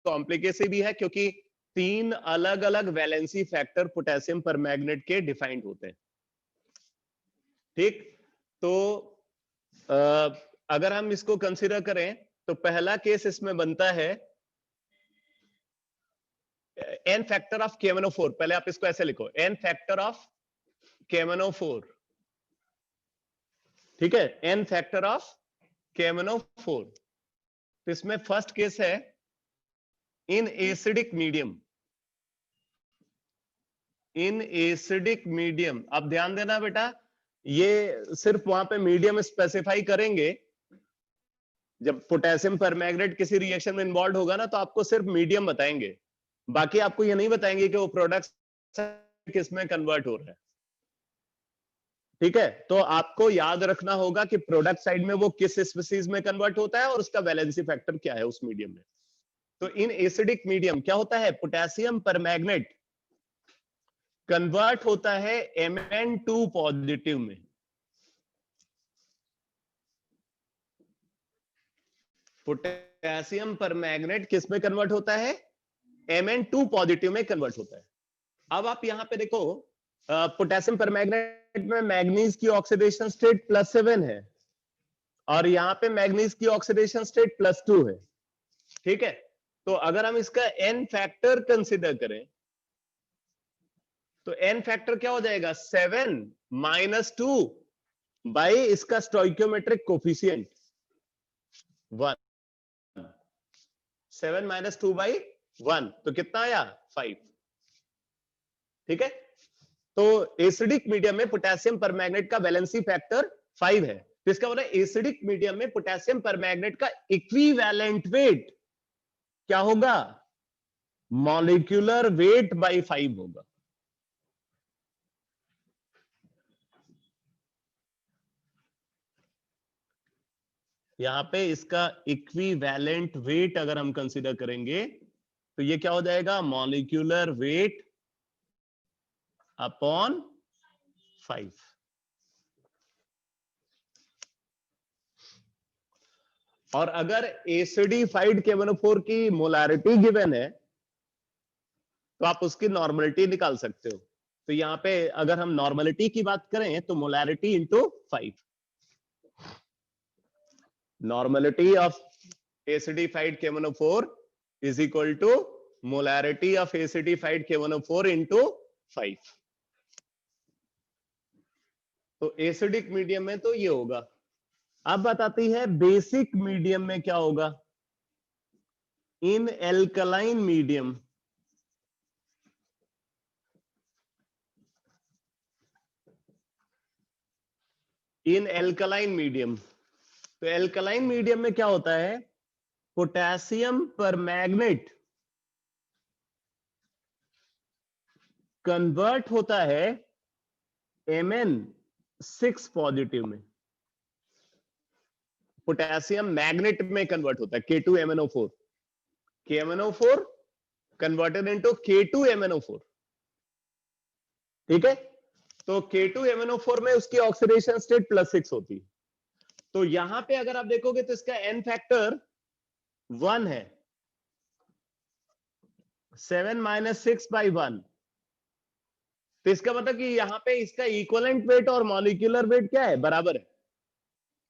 कॉम्प्लिकेशन भी है क्योंकि 3 अलग अलग वैलेंसी फैक्टर पोटेशियम परमैंगनेट के डिफाइंड होते हैं। ठीक, तो अगर हम इसको कंसीडर करें तो पहला केस इसमें बनता है n फैक्टर ऑफ KMnO4। पहले आप इसको ऐसे लिखो, n फैक्टर ऑफ KMnO4। ठीक है, n फैक्टर ऑफ KMnO4। तो इसमें फर्स्ट केस है in acidic medium, in acidic medium. अब ध्यान देना बेटा, ये सिर्फ वहां पे मीडियम स्पेसिफाई करेंगे। जब पोटेशियम परमैंगनेट किसी रिएक्शन में इन्वॉल्व होगा ना तो आपको सिर्फ मीडियम बताएंगे, बाकी आपको ये नहीं बताएंगे कि वो प्रोडक्ट किस में कन्वर्ट हो रहा है। ठीक है, तो आपको याद रखना होगा कि प्रोडक्ट साइड में वो किस स्पीसीज में कन्वर्ट होता है और उसका वैलेंसी फैक्टर क्या है उस मीडियम में। तो इन एसिडिक मीडियम क्या होता है, पोटेशियम परमैंगनेट कन्वर्ट होता है Mn2 पॉजिटिव में। पोटेशियम परमैंगनेट किस में कन्वर्ट होता है, Mn2 पॉजिटिव में कन्वर्ट होता है। अब आप यहां पे देखो, पोटेशियम परमैंगनेट में मैग्नीज की ऑक्सीडेशन स्टेट +7 है और यहां पे मैग्नीज की ऑक्सीडेशन स्टेट +2 है। ठीक है, तो अगर हम इसका n फैक्टर कंसिडर करें तो n फैक्टर क्या हो जाएगा, 7 - 2 बाई इसका स्टोइकियोमेट्रिक कोफिशिएंट 1। 7 - 2 बाई 1 तो कितना आया, 5। ठीक है, तो एसिडिक मीडियम में पोटेशियम परमैंगनेट का वैलेंसी फैक्टर 5 है। तो इसका मतलब एसिडिक मीडियम में पोटेशियम परमैंगनेट का इक्विवेलेंट वेट क्या होगा, मॉलिक्यूलर वेट बाई 5 होगा। यहां पे इसका इक्विवेलेंट वेट अगर हम कंसीडर करेंगे तो ये क्या हो जाएगा, मॉलिक्यूलर वेट अपॉन 5। और अगर एसिडिफाइड KMnO4 की मोलारिटी गिवन है तो आप उसकी नॉर्मलिटी निकाल सकते हो। तो यहां पे अगर हम नॉर्मलिटी की बात करें तो molarity into 5, normality of acidified KMnO4 is equal to molarity of acidified KMnO4 into 5। तो एसिडिक मीडियम में तो ये होगा। अब बताती है बेसिक मीडियम में क्या होगा। In alkaline medium, in alkaline medium, तो एल्कलाइन मीडियम में क्या होता है, पोटेशियम परमैंगनेट कन्वर्ट होता है Mn6 पॉजिटिव में, पोटेशियम मैग्नेट में कन्वर्ट होता है K2MnO4, KMnO4 converted into K2MnO4। ठीक है, तो K2MnO4 में उसकी ऑक्सीडेशन स्टेट +6 होती है। तो यहां पे अगर आप देखोगे तो इसका N फैक्टर 1 है, 7 - 6/1। तो इसका मतलब कि यहां पे इसका इक्विवेलेंट वेट और मॉलिक्यूलर वेट क्या है, बराबर है।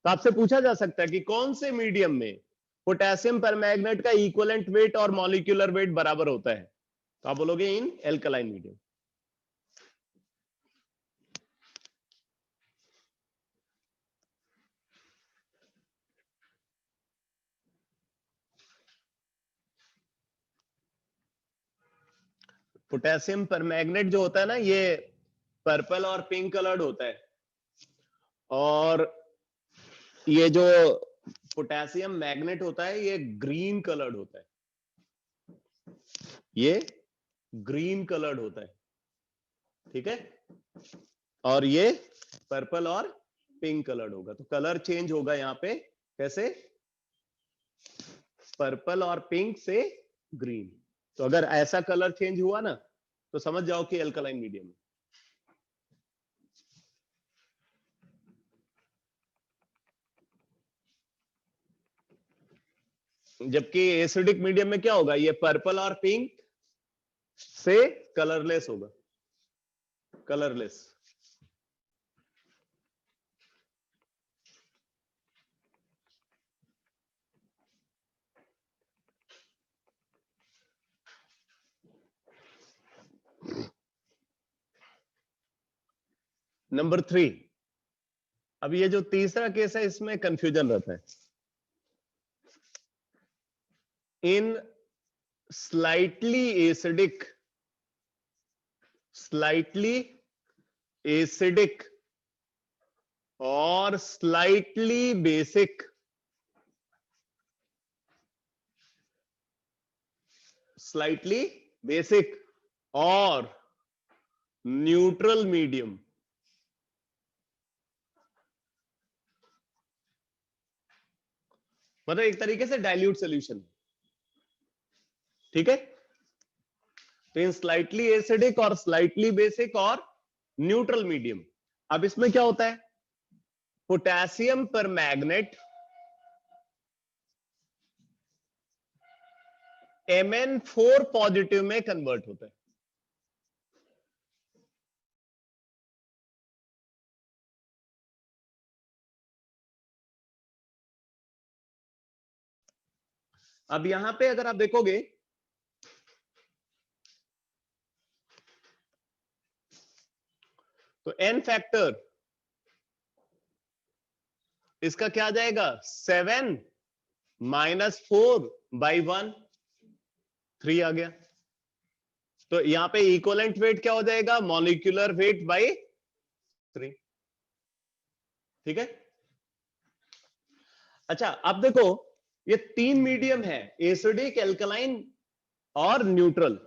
तो आपसे पूछा जा सकता है कि कौन से मीडियम में पोटेशियम परमैंगनेट का इक्विवेलेंट वेट और मॉलिक्यूलर वेट बराबर होता है, तो आप बोलोगे in alkaline medium. Potassium permanganate जो होता है ना, ये पर्पल और पिंक कलर्ड होता है, और ये जो पोटेशियम मैग्नेट होता है ये ग्रीन कलर्ड होता है, ये ग्रीन कलर्ड होता है। ठीक है, और ये पर्पल और पिंक कलर्ड होगा। तो कलर चेंज होगा यहां पे, कैसे, पर्पल और पिंक से ग्रीन। तो अगर ऐसा कलर चेंज हुआ ना तो समझ जाओ कि एल्कलाइन मीडियम है। जबकि एसिडिक मीडियम में क्या होगा, ये पर्पल और पिंक से कलरलेस होगा, कलरलेस। नंबर 3, अब ये जो तीसरा केस है इसमें कंफ्यूजन रहता है। इन स्लाइटली एसिडिक और स्लाइटली बेसिक और न्यूट्रल मीडियम, मतलब एक तरीके से डाइल्यूट सॉल्यूशन। ठीक है, तो इन स्लाइटली एसिडिक और स्लाइटली बेसिक और न्यूट्रल मीडियम, अब इसमें क्या होता है, पोटेशियम परमैंगनेट Mn4 पॉजिटिव में कन्वर्ट होता है। अब यहां पे अगर आप देखोगे तो N फैक्टर इसका क्या आ जाएगा, 7 - 4/1, 3 आ गया। तो यहां पे इक्विवेलेंट वेट क्या हो जाएगा, मॉलिक्यूलर वेट बाई 3। ठीक है, अच्छा अब देखो ये 3 मीडियम है, एसिडिक, एल्कलाइन और न्यूट्रल।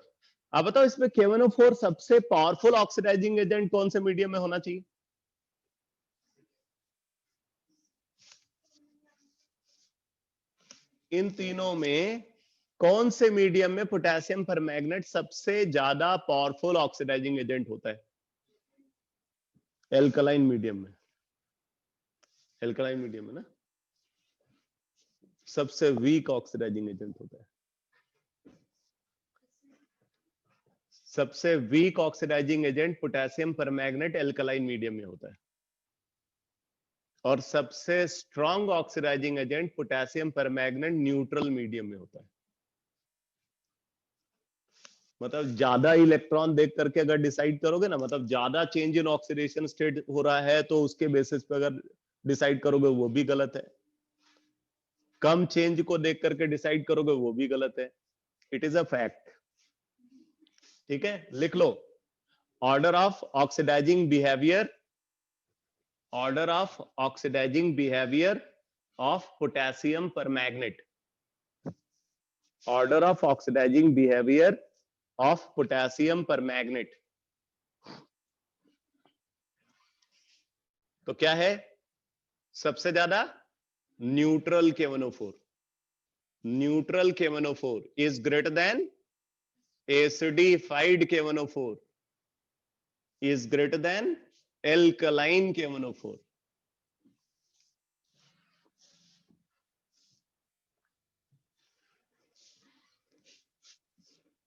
अब बताओ इसमें KNO4 सबसे पावरफुल ऑक्सीडाइजिंग एजेंट कौन से मीडियम में होना चाहिए? इन तीनों में कौन से मीडियम में पोटेशियम परमैंगनेट सबसे ज्यादा पावरफुल ऑक्सीडाइजिंग एजेंट होता है? एल्कलाइन मीडियम में। एल्कलाइन मीडियम में ना सबसे वीक ऑक्सीडाइजिंग एजेंट होता है। सबसे weak oxidising agent potassium permanganate alkaline medium में होता है, और सबसे strong oxidising agent potassium permanganate neutral medium में होता है। मतलब ज्यादा इलेक्ट्रॉन देख करके अगर डिसाइड करोगे ना, मतलब ज्यादा चेंज इन ऑक्सीडेशन स्टेट हो रहा है तो उसके बेसिस पे अगर डिसाइड करोगे वो भी गलत है। कम चेंज को देख करके डिसाइड करोगे वो भी गलत है। It is a fact. ठीक है, लिख लो। Order of oxidising behaviour, order of oxidising behaviour of potassium permanganate, order of oxidising behaviour of potassium permanganate. तो क्या है सबसे ज्यादा? Neutral KNO4। Neutral KNO4 is greater than acidified KNO4 is greater than alkaline KNO4।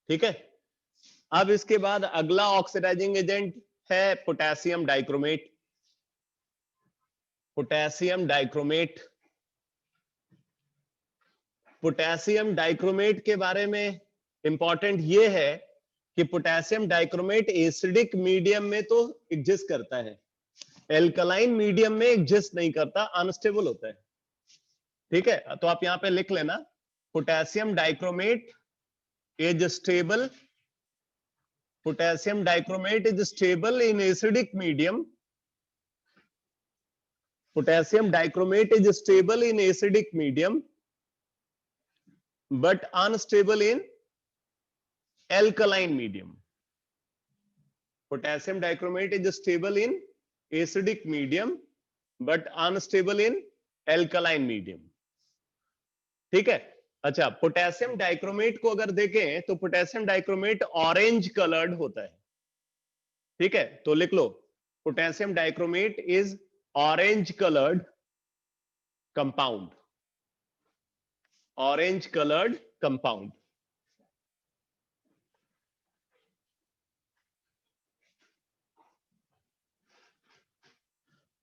ठीक है, अब इसके बाद अगला ऑक्सीडाइजिंग एजेंट है potassium dichromate. Potassium dichromate, potassium dichromate के बारे में इंपॉर्टेंट ये है कि पोटेशियम डाइक्रोमेट एसिडिक मीडियम में तो एग्जिस्ट करता है, एल्कलाइन मीडियम में एग्जिस्ट नहीं करता, अनस्टेबल होता है। ठीक है, तो आप यहां पे लिख लेना potassium dichromate is stable, potassium dichromate is stable in acidic medium, potassium dichromate is stable in acidic medium but unstable in alkaline medium। potassium dichromate is stable in acidic medium but unstable in alkaline medium। ठीक है, अच्छा potassium dichromate को अगर देखें तो potassium dichromate orange coloured होता है। ठीक है, तो लिख लो potassium dichromate is orange coloured compound, orange coloured compound.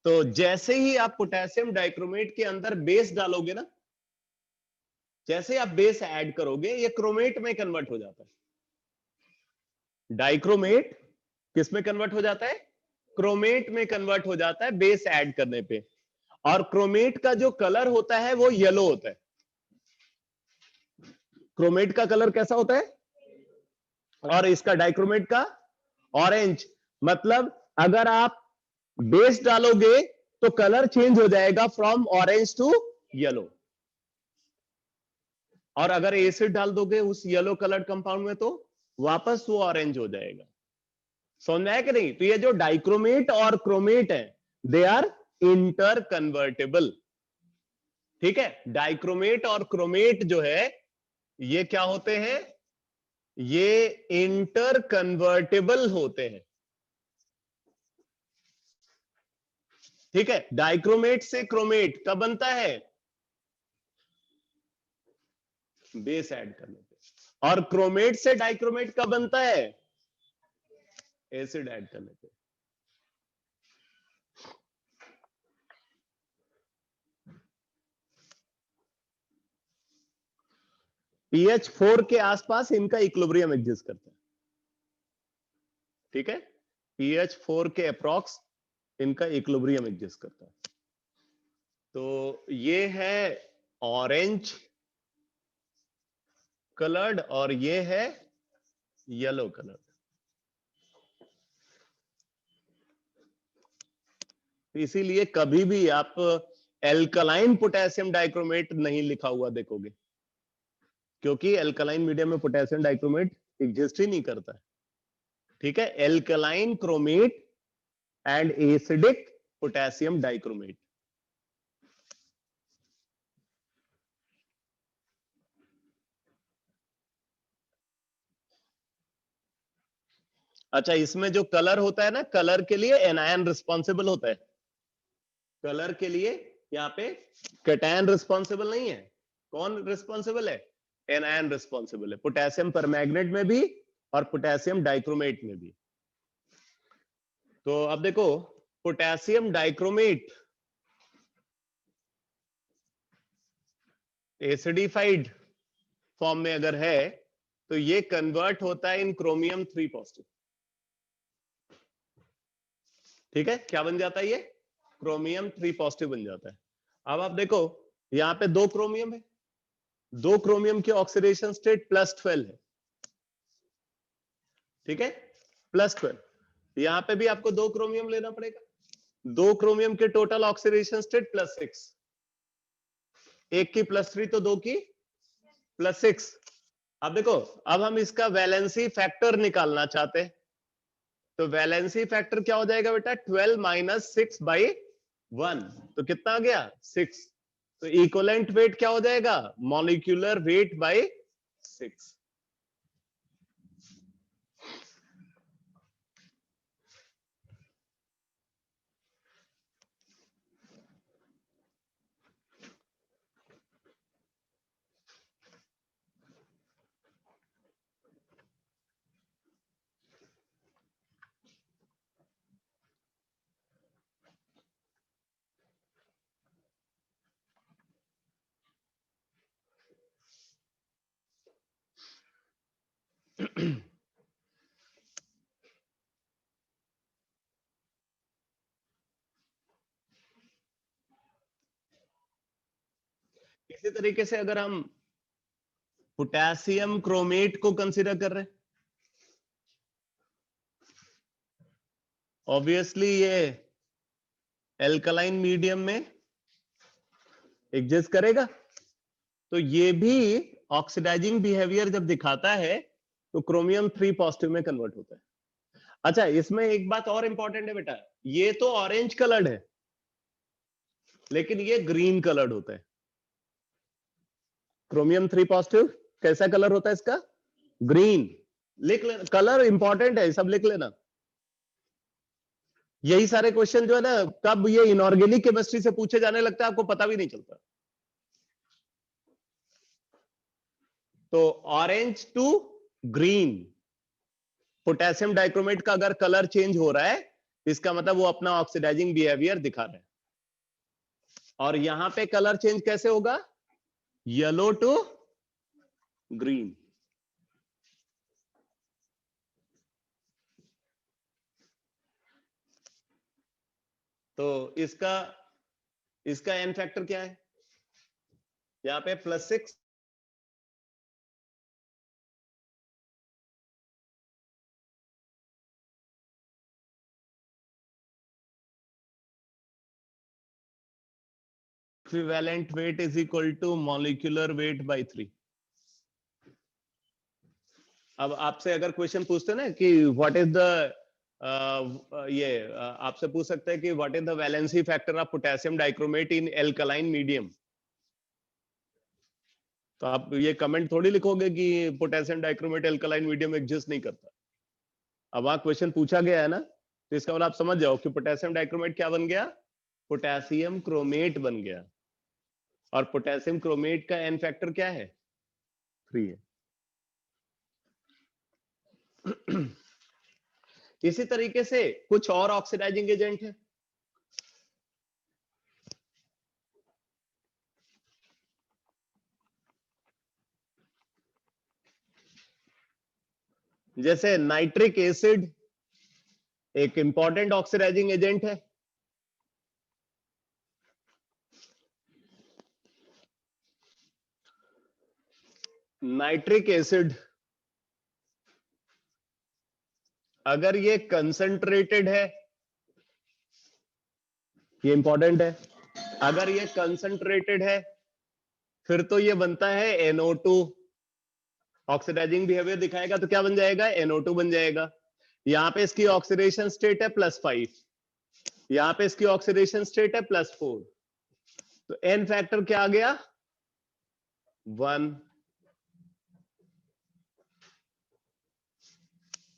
तो जैसे ही आप पोटेशियम डाइक्रोमेट के अंदर बेस डालोगे ना, जैसे आप बेस ऐड करोगे ये क्रोमेट में कन्वर्ट हो जाता है। डाइक्रोमेट किस में कन्वर्ट हो जाता है? क्रोमेट में कन्वर्ट हो जाता है बेस ऐड करने पे। और क्रोमेट का जो कलर होता है वो येलो होता है। क्रोमेट का कलर कैसा होता है? और इसका डाइक्रोमेट का ऑरेंज। मतलब अगर आप बेस डालोगे तो कलर चेंज हो जाएगा फ्रॉम ऑरेंज टू येलो, और अगर एसिड डाल दोगे उस येलो कलर्ड कंपाउंड में तो वापस वो ऑरेंज हो जाएगा। समझ में आया कि नहीं? तो ये जो डाइक्रोमेट और क्रोमेट है दे आर इंटर कन्वर्टेबल। ठीक है, डाइक्रोमेट और क्रोमेट जो है ये क्या होते हैं? ये इंटर कन्वर्टेबल होते हैं। ठीक है, डाइक्रोमेट से क्रोमेट कब बनता है? बेस ऐड करने पे। और क्रोमेट से डाइक्रोमेट कब बनता है? एसिड ऐड करने पे। pH 4 के आसपास इनका इक्विलिब्रियम एग्जिस्ट करता है। ठीक है, pH 4 के अप्रॉक्स इनका इक्विलिब्रियम एग्जिस्ट करता है। तो ये है ऑरेंज कलर्ड और ये है येलो कलर्ड। इसीलिए कभी भी आप एल्कलाइन पोटेशियम डाइक्रोमेट नहीं लिखा हुआ देखोगे, क्योंकि एल्कलाइन मीडियम में पोटेशियम डाइक्रोमेट एग्जिस्ट ही नहीं करता है। ठीक है, alkaline chromate and acidic potassium dichromate. अच्छा, इसमें जो कलर होता है ना, कलर के लिए एनायन रिस्पॉन्सिबल होता है, कलर के लिए यहाँ पे कैटायन रिस्पॉन्सिबल नहीं है। कौन रिस्पॉन्सिबल है? एनायन रिस्पॉन्सिबल है, पोटेशियम परमैंगनेट में भी और पोटेशियम डाइक्रोमेट में भी। तो अब देखो, पोटेशियम डाइक्रोमेट एसिडिफाइड फॉर्म में अगर है तो ये कन्वर्ट होता है इन क्रोमियम 3 पॉजिटिव। ठीक है, क्या बन जाता है ये? क्रोमियम 3 पॉजिटिव बन जाता है। अब आप देखो, यहां पे 2 क्रोमियम है, 2 क्रोमियम की ऑक्सीडेशन स्टेट +12 है। ठीक है, +12। यहां पे भी आपको 2 क्रोमियम लेना पड़ेगा, 2 क्रोमियम के टोटल ऑक्सीडेशन स्टेट +6, एक की +3 तो 2 की +6। अब देखो, अब हम इसका वैलेंसी फैक्टर निकालना चाहते हैं, तो वैलेंसी फैक्टर क्या हो जाएगा बेटा? 12 - 6/1, तो कितना आ गया? 6। तो इक्विवेलेंट वेट क्या हो जाएगा? Molecular weight bye 6। इसी तरीके से अगर हम पोटेशियम क्रोमेट को कंसीडर कर रहे हैं, ऑब्वियसली ये एल्कलाइन मीडियम में एग्जिस्ट करेगा, तो ये भी ऑक्सीडाइजिंग बिहेवियर जब दिखाता है तो क्रोमियम 3 पॉजिटिव में कन्वर्ट होता है। अच्छा, इसमें एक बात और इंपॉर्टेंट है बेटा, ये तो ऑरेंज कलर्ड है लेकिन ये ग्रीन कलर्ड होता है। क्रोमियम 3 पॉजिटिव कैसा कलर होता है इसका? ग्रीन। लिख लेना, कलर इंपॉर्टेंट है, सब लिख लेना। यही सारे क्वेश्चन जो है ना, कब ये इनऑर्गेनिक केमिस्ट्री से पूछे जाने लगता है आपको पता भी नहीं चलता। तो orange to green, potassium dichromate का अगर कलर चेंज हो रहा है इसका मतलब वो अपना ऑक्सीडाइजिंग बिहेवियर दिखा रहा है। और यहां पे कलर चेंज कैसे होगा? Yellow to green. तो इसका एन फैक्टर क्या है? यहां पे +6, equivalent weight is equal to molecular weight by 3। अब आपसे अगर क्वेश्चन पूछते ना कि व्हाट इज द आपसे पूछ सकते हैं कि what is the valency factor of potassium dichromate in alkaline medium, तो आप ये कमेंट थोड़ी लिखोगे कि potassium dichromate alkaline medium exist नहीं करता। अब वहां क्वेश्चन पूछा गया है ना, तो इसका मतलब आप समझ जाओ कि पोटेशियम डाइक्रोमेट क्या बन गया? पोटेशियम क्रोमेट बन गया। और पोटेशियम क्रोमेट का एन फैक्टर क्या है? 3 है। इसी तरीके से कुछ और ऑक्सीडाइजिंग एजेंट है, जैसे नाइट्रिक एसिड एक इंपॉर्टेंट ऑक्सीडाइजिंग एजेंट है। नाइट्रिक एसिड अगर ये कंसंट्रेटेड है, ये इंपॉर्टेंट है, अगर ये कंसंट्रेटेड है फिर तो ये बनता है NO2, ऑक्सीडाइजिंग बिहेवियर दिखाएगा तो क्या बन जाएगा, NO2 बन जाएगा। यहाँ पे इसकी ऑक्सीडेशन स्टेट है +5, यहाँ पे इसकी ऑक्सीडेशन स्टेट है +4, तो N फैक्टर क्या आ गया, 1।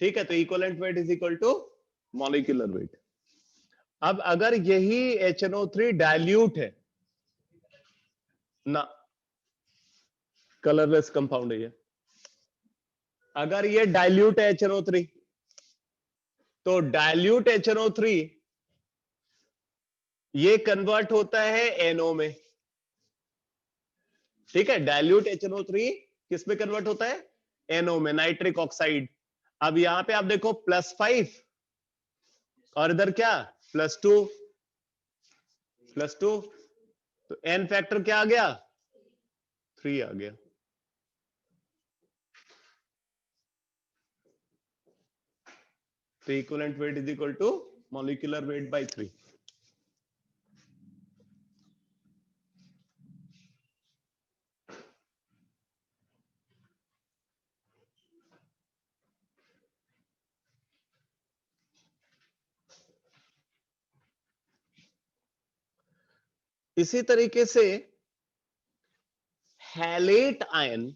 ठीक है, तो equivalent weight is equal to molecular weight. अब अगर यही HNO3 डाइल्यूट है ना, कलरलेस कंपाउंड है ये, अगर ये डाइल्यूट है HNO3 तो डाइल्यूट HNO3 ये कन्वर्ट होता है NO में। ठीक है, डाइल्यूट HNO3 किस में कन्वर्ट होता है, NO में, नाइट्रिक ऑक्साइड। अब यहां पे आप देखो +5 और इधर क्या +2, तो N फैक्टर क्या आ गया, 3 आ गया। तो equivalent weight is equal to molecular weight by 3। इसी तरीके से हैलेट आयन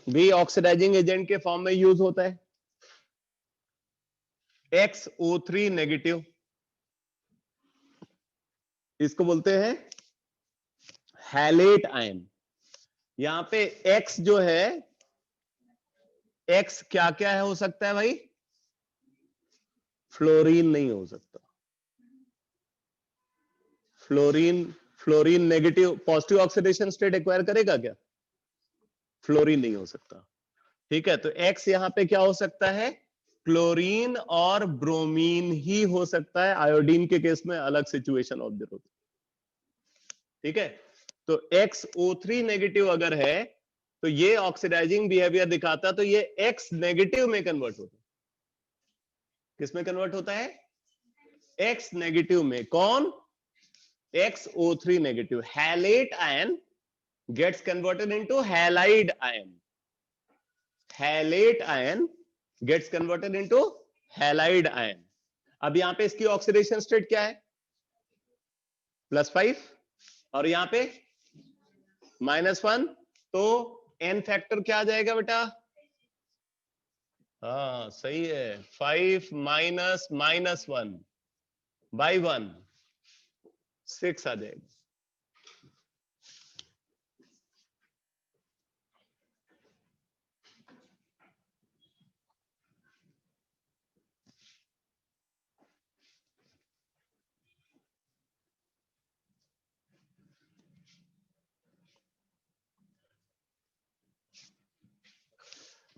भी ऑक्सीडाइजिंग एजेंट के फॉर्म में यूज होता है, XO3 नेगेटिव, इसको बोलते हैं हैलेट आयन। यहां पे X जो है, X क्या क्या है हो सकता है भाई, फ्लोरीन नहीं हो सकता, fluorine negative, positive oxidation state acquire करेगा क्या, फ्लोरीन नहीं हो सकता। ठीक है, तो X यहां पे क्या हो सकता है, क्लोरीन और ब्रोमीन ही हो सकता है, आयोडीन के केस में अलग सिचुएशन ऑब्जर्व होती है। ठीक है, तो XO3 नेगेटिव अगर है तो ये ऑक्सीडाइजिंग बिहेवियर दिखाता, तो ये X नेगेटिव में कन्वर्ट होता है। किस में कन्वर्ट होता है, X नेगेटिव में। कौन, XO3 negative. Halate ion gets converted into halide ion, halate ion gets converted into halide ion. अब यहां पे इसकी ऑक्सीडेशन स्टेट क्या है, +5 और यहां पे -1, तो N फैक्टर क्या आ जाएगा बेटा, हाँ सही है, 5 माइनस -1 बाई 1, 6 आ जाएगा।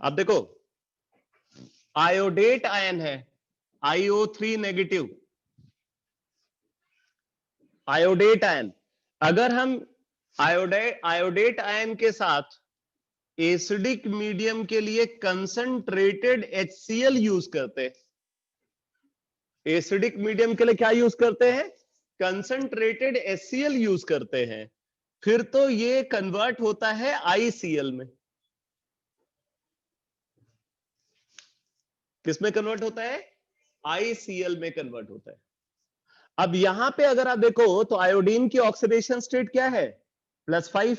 अब देखो आयोडेट आयन है, IO3 नेगेटिव, आयोडेट आयन। अगर हम आयोडेट आयन के साथ एसिडिक मीडियम के लिए कंसंट्रेटेड HCl यूज करते हैं, एसिडिक मीडियम के लिए क्या यूज करते हैं, कंसंट्रेटेड HCl यूज करते हैं, फिर तो ये कन्वर्ट होता है ICl में। किस में कन्वर्ट होता है, ICl में कन्वर्ट होता है। अब यहां पे अगर आप देखो तो आयोडीन की ऑक्सीडेशन स्टेट क्या है, +5,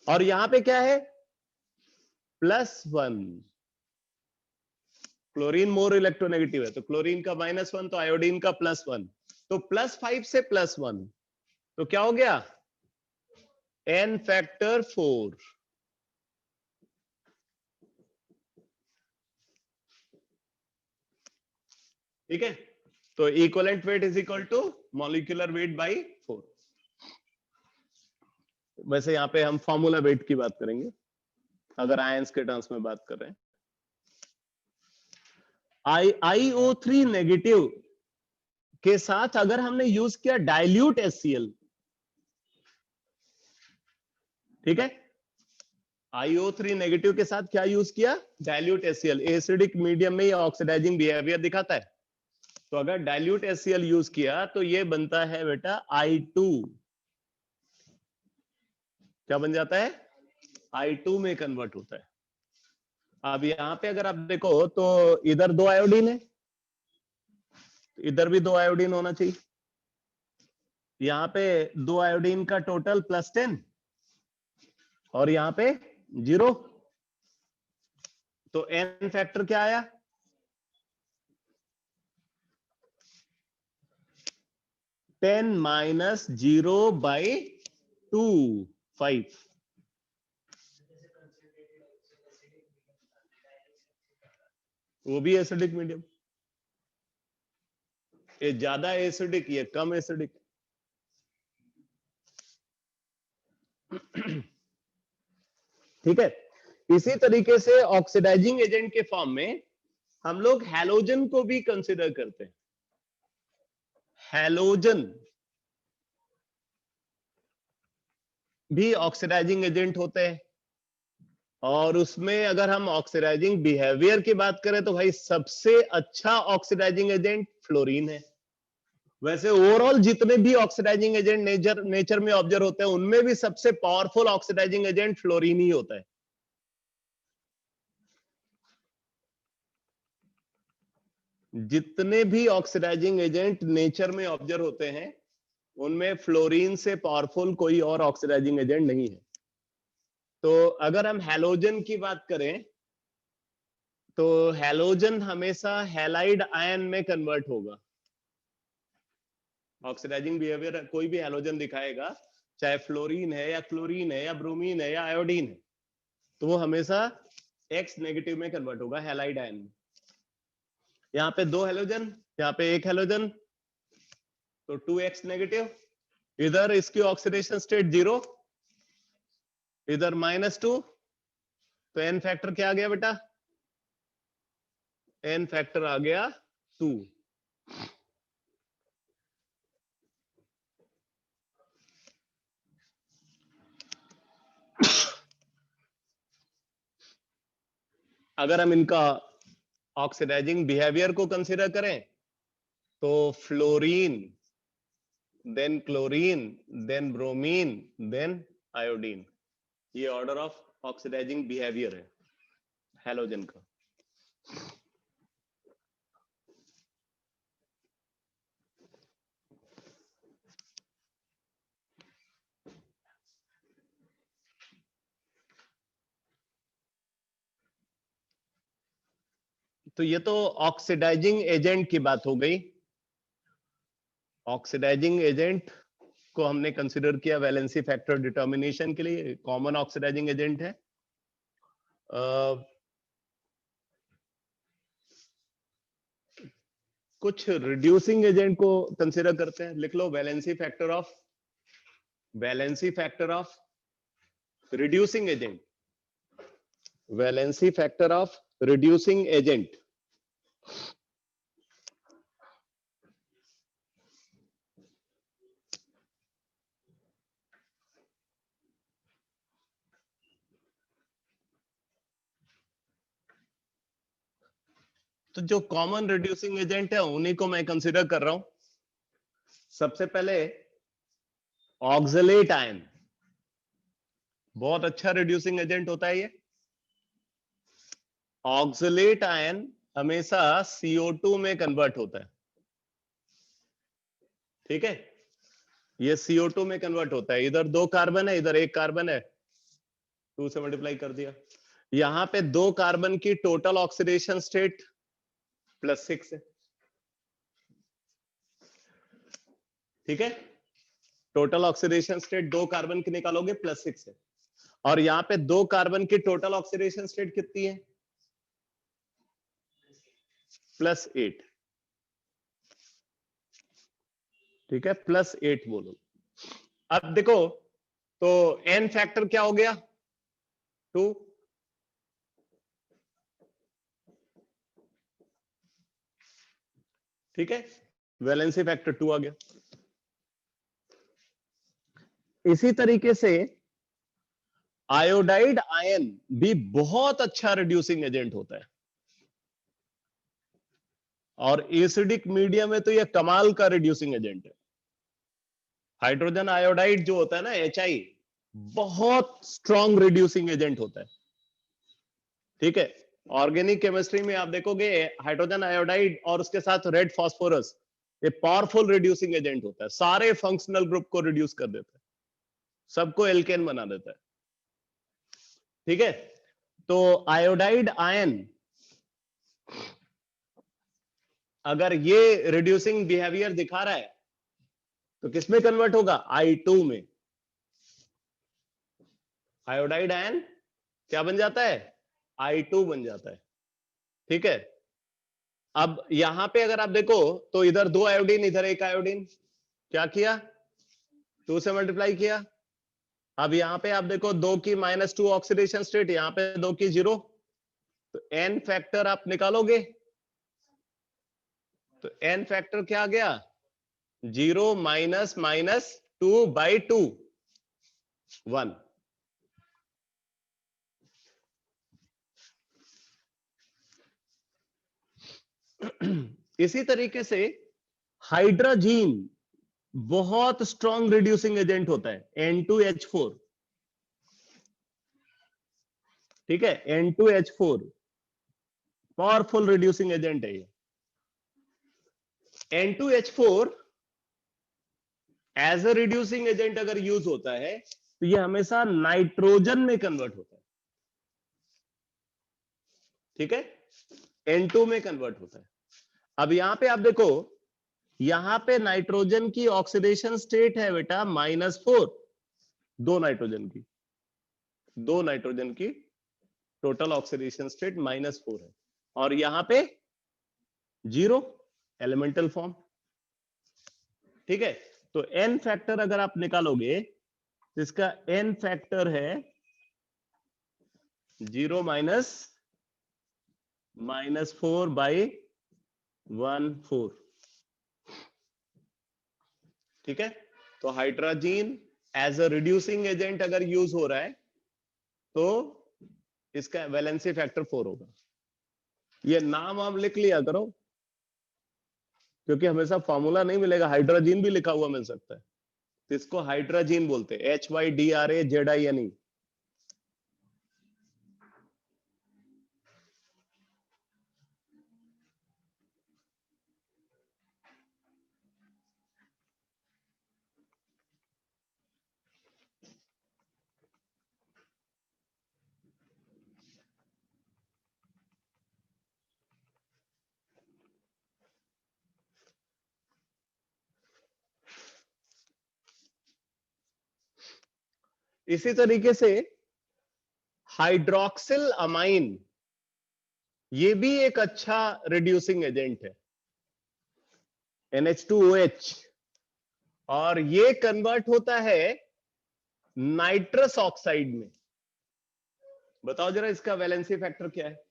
और यहां पे क्या है, +1। क्लोरीन मोर इलेक्ट्रोनेगेटिव है, तो क्लोरीन का -1 तो आयोडीन का +1, तो +5 से +1 तो क्या हो गया, N फैक्टर 4। ठीक है, तो equivalent weight is equal to molecular weight by 4। वैसे यहां पे हम फॉर्मूला वेट की बात करेंगे अगर आयंस के टर्म्स में बात कर रहे हैं। IO3 नेगेटिव के साथ अगर हमने यूज किया डाइल्यूट HCl, ठीक है, IO3 नेगेटिव के साथ क्या यूज किया, डाइल्यूट HCl, एसिडिक मीडियम में ये ऑक्सीडाइजिंग बिहेवियर दिखाता है। तो अगर डाइल्यूट HCl यूज किया तो ये बनता है बेटा I2, क्या बन जाता है, I2 में कन्वर्ट होता है। अब यहां पे अगर आप देखो तो इधर 2 आयोडीन है, इधर भी 2 आयोडीन होना चाहिए, यहां पे 2 आयोडीन का टोटल +10 और यहां पे 0, तो N फैक्टर क्या आया, 10 - 0/2, 5। वो भी एसिडिक मीडियम, ये ज्यादा एसिडिक, ये कम एसिडिक। ठीक है, इसी तरीके से ऑक्सीडाइजिंग एजेंट के फॉर्म में हम लोग हैलोजन को भी कंसिडर करते हैं। हैलोजन भी ऑक्सीडाइजिंग एजेंट होते हैं, और उसमें अगर हम ऑक्सीडाइजिंग बिहेवियर की बात करें तो भाई सबसे अच्छा ऑक्सीडाइजिंग एजेंट फ्लोरीन है। वैसे ओवरऑल जितने भी ऑक्सीडाइजिंग एजेंट नेचर में ऑब्जर्व होते हैं उनमें भी सबसे पावरफुल ऑक्सीडाइजिंग एजेंट फ्लोरीन ही होता है। जितने भी ऑक्सीडाइजिंग एजेंट नेचर में ऑब्जर्व होते हैं उनमें फ्लोरीन से पावरफुल कोई और ऑक्सीडाइजिंग एजेंट नहीं है। तो अगर हम हैलोजन की बात करें तो हैलोजन हमेशा हैलाइड आयन में कन्वर्ट होगा। ऑक्सीडाइजिंग बिहेवियर कोई भी हैलोजन दिखाएगा, चाहे फ्लोरीन है या क्लोरीन है या ब्रोमीन है या आयोडीन है, तो वो हमेशा X नेगेटिव में कन्वर्ट होगा, हैलाइड आयन में। यहाँ पे 2 हैलोजन, यहाँ पे 1 हैलोजन, तो 2X नेगेटिव। इधर इसकी ऑक्सीडेशन स्टेट 0, इधर -2, तो N फैक्टर क्या आ गया बेटा, N फैक्टर आ गया 2। अगर हम इनका ऑक्सीडाइजिंग बिहेवियर को कंसीडर करें तो fluorine, then chlorine, then bromine, then iodine, ये ऑर्डर ऑफ ऑक्सीडाइजिंग बिहेवियर है हैलोजन का। तो ये तो ऑक्सीडाइजिंग एजेंट की बात हो गई। ऑक्सीडाइजिंग एजेंट को हमने कंसीडर किया वैलेंसी फैक्टर डिटर्मिनेशन के लिए, कॉमन ऑक्सीडाइजिंग एजेंट है। कुछ रिड्यूसिंग एजेंट को कंसीडर करते हैं, लिख लो valency factor of reducing agent, valency factor of reducing agent. तो जो कॉमन रिड्यूसिंग एजेंट है उन्हीं को मैं कंसीडर कर रहा हूं। सबसे पहले ऑक्सलेट आयन, बहुत अच्छा रिड्यूसिंग एजेंट होता है ये। ऑक्सलेट आयन हमेशा CO2 में कन्वर्ट होता है, ठीक है, ये CO2 में कन्वर्ट होता है। इधर 2 कार्बन है, इधर 1 कार्बन है, 2 से मल्टीप्लाई कर दिया। यहां पे 2 कार्बन की टोटल ऑक्सीडेशन स्टेट +6 है, ठीक है, टोटल ऑक्सीडेशन स्टेट 2 कार्बन की निकालोगे +6 है, और यहां पे 2 कार्बन की टोटल ऑक्सीडेशन स्टेट कितनी है, +8, ठीक है, +8 बोलो। अब देखो तो N फैक्टर क्या हो गया, 2, ठीक है, वैलेंसी फैक्टर 2 आ गया। इसी तरीके से आयोडाइड आयन भी बहुत अच्छा रिड्यूसिंग एजेंट होता है। और एसिडिक मीडियम में तो ये कमाल का रिड्यूसिंग एजेंट है। हाइड्रोजन आयोडाइड जो होता है ना HI, बहुत स्ट्रॉन्ग रिड्यूसिंग एजेंट होता है। ठीक है, ऑर्गेनिक केमिस्ट्री में आप देखोगे हाइड्रोजन आयोडाइड और उसके साथ रेड फास्फोरस, ये पावरफुल रिड्यूसिंग एजेंट होता है, सारे फंक्शनल ग्रुप को रिड्यूस कर देता है, सबको एल्केन बना देता है। ठीक है, तो आयोडाइड आयन अगर ये रिड्यूसिंग बिहेवियर दिखा रहा है तो किसमें कन्वर्ट होगा? I2 में। आयोडाइड आयन क्या बन जाता है? I2 बन जाता है। ठीक है, अब यहां पे अगर आप देखो तो इधर 2 आयोडीन, इधर 1 आयोडीन, क्या किया? 2 से मल्टीप्लाई किया। अब यहां पे आप देखो 2 की -2 ऑक्सीडेशन स्टेट, यहां पे 2 की 0, तो n फैक्टर आप निकालोगे तो n फैक्टर क्या आ गया? 0 माइनस माइनस 2/2 1। इसी तरीके से हाइड्रोजीन बहुत स्ट्रॉन्ग रिड्यूसिंग एजेंट होता है, N2H4। ठीक है, N2H4 पावरफुल रिड्यूसिंग एजेंट है ये। N2H4 as a reducing agent अगर यूज होता है तो ये हमेशा नाइट्रोजन में कन्वर्ट होता है। ठीक है, N2 में कन्वर्ट होता है। अब यहां पे आप देखो, यहां पे नाइट्रोजन की ऑक्सीडेशन स्टेट है बेटा -4, दो नाइट्रोजन की टोटल ऑक्सीडेशन स्टेट -4 है, और यहां पे 0 एलिमेंटल फॉर्म। ठीक है, तो n फैक्टर अगर आप निकालोगे तो इसका n फैक्टर है 0 -4/14। ठीक है, तो hydrazine as a reducing agent अगर यूज हो रहा है तो इसका वैलेंसी फैक्टर 4 होगा। ये नाम आप लिख लिया करो, क्योंकि हमेशा फॉर्मूला नहीं मिलेगा, हाइड्रोजीन भी लिखा हुआ मिल सकता है। तो इसको हाइड्रोजीन बोलते हैं, HYDRAZINE। इसी तरीके से हाइड्रोक्सिल अमाइन, ये भी एक अच्छा रिड्यूसिंग एजेंट है, NH2OH, और ये कन्वर्ट होता है नाइट्रस ऑक्साइड में। बताओ जरा इसका वैलेंसी फैक्टर क्या है?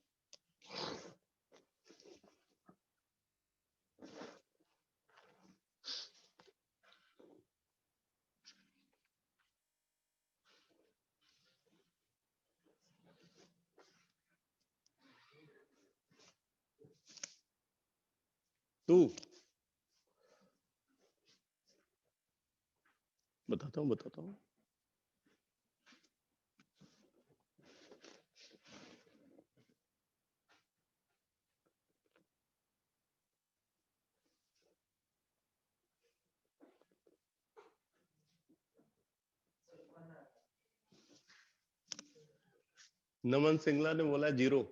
टू। बताता हूं। नमन सिंगला ने बोला 0।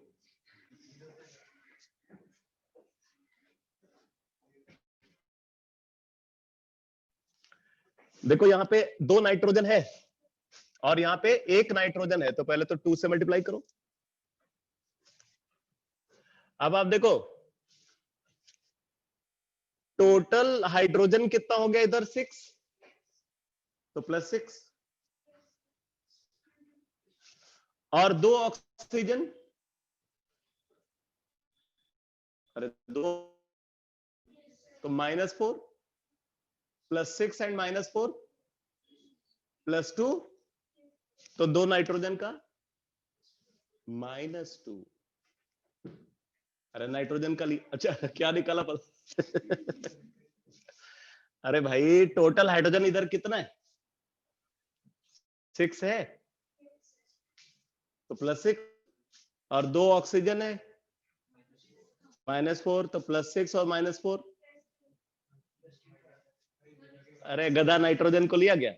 देखो यहां पे 2 नाइट्रोजन है और यहां पे 1 नाइट्रोजन है, तो पहले तो 2 से मल्टीप्लाई करो। अब आप देखो टोटल हाइड्रोजन कितना हो गया इधर? 6, तो +6, और 2 ऑक्सीजन, अरे 2, तो -4, +6 एंड -4 +2, तो 2 नाइट्रोजन का -2। अरे नाइट्रोजन का अच्छा क्या निकाला अरे भाई टोटल हाइड्रोजन इधर कितना है? 6 है तो +6, और 2 ऑक्सीजन है -4, तो +6 और -4। अरे गधा, नाइट्रोजन को लिया गया,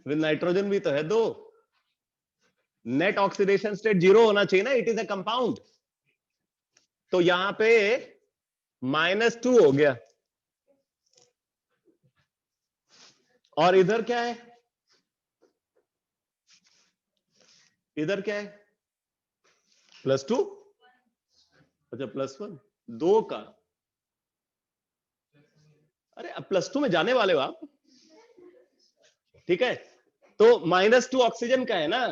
विद नाइट्रोजन भी तो है 2। नेट ऑक्सीडेशन स्टेट 0 होना चाहिए ना, इट इज अ कंपाउंड। तो यहां पे -2 हो गया, और इधर क्या है? इधर क्या है? +2। अच्छा +1, 2 का। अरे अब +2 में जाने वाले हो आप, ठीक है। तो -2 ऑक्सीजन का है ना,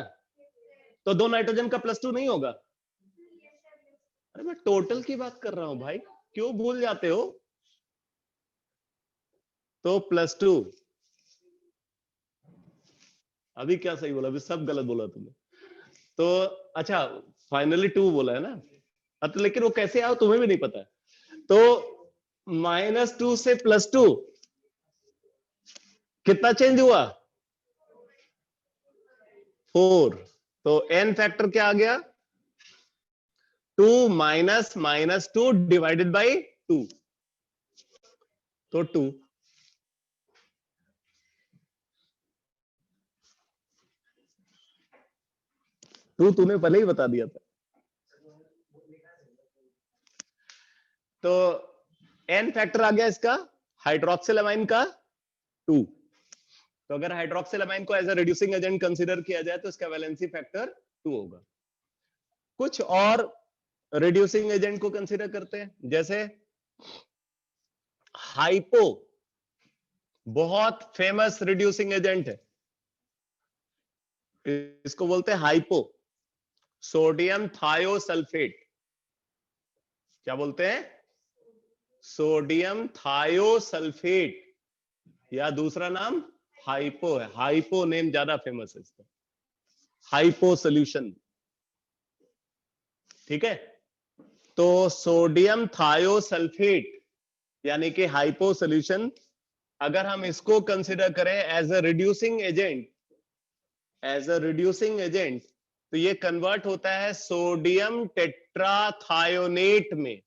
तो 2 नाइट्रोजन का +2 नहीं होगा। अरे मैं टोटल की बात कर रहा हूं भाई, क्यों भूल जाते हो? तो +2। अभी क्या सही बोला? अभी सब गलत बोला तुमने। तो अच्छा फाइनली 2 बोला है ना, तो लेकिन वो कैसे आओ तुम्हें भी नहीं पता। तो -2 से +2 कितना चेंज हुआ? 4। तो n फैक्टर क्या आ गया? 2 - -2 डिवाइडेड बाई 2, तो 2। तूने पहले ही बता दिया था। तो n फैक्टर आ गया इसका, हाइड्रोक्सिल अमाइन का 2। तो अगर हाइड्रोक्सिल अमाइन को as a reducing agent consider किया जाए तो इसका वैलेंसी फैक्टर 2 होगा। कुछ और रिड्यूसिंग एजेंट को कंसीडर करते हैं, जैसे हाइपो, बहुत फेमस रिड्यूसिंग एजेंट है, इसको बोलते हैं हाइपो, सोडियम थायोसल्फेट। क्या बोलते हैं? सोडियम थायोसल्फेट, या दूसरा नाम हाइपो है। हाइपो नेम ज्यादा फेमस है इसका, हाइपो सोल्यूशन, ठीक है। तो सोडियम थायोसल्फेट यानी कि हाइपो सोल्यूशन, अगर हम इसको कंसीडर करें as a reducing agent, as a reducing agent, तो ये कन्वर्ट होता है सोडियम टेट्राथायोनेट में।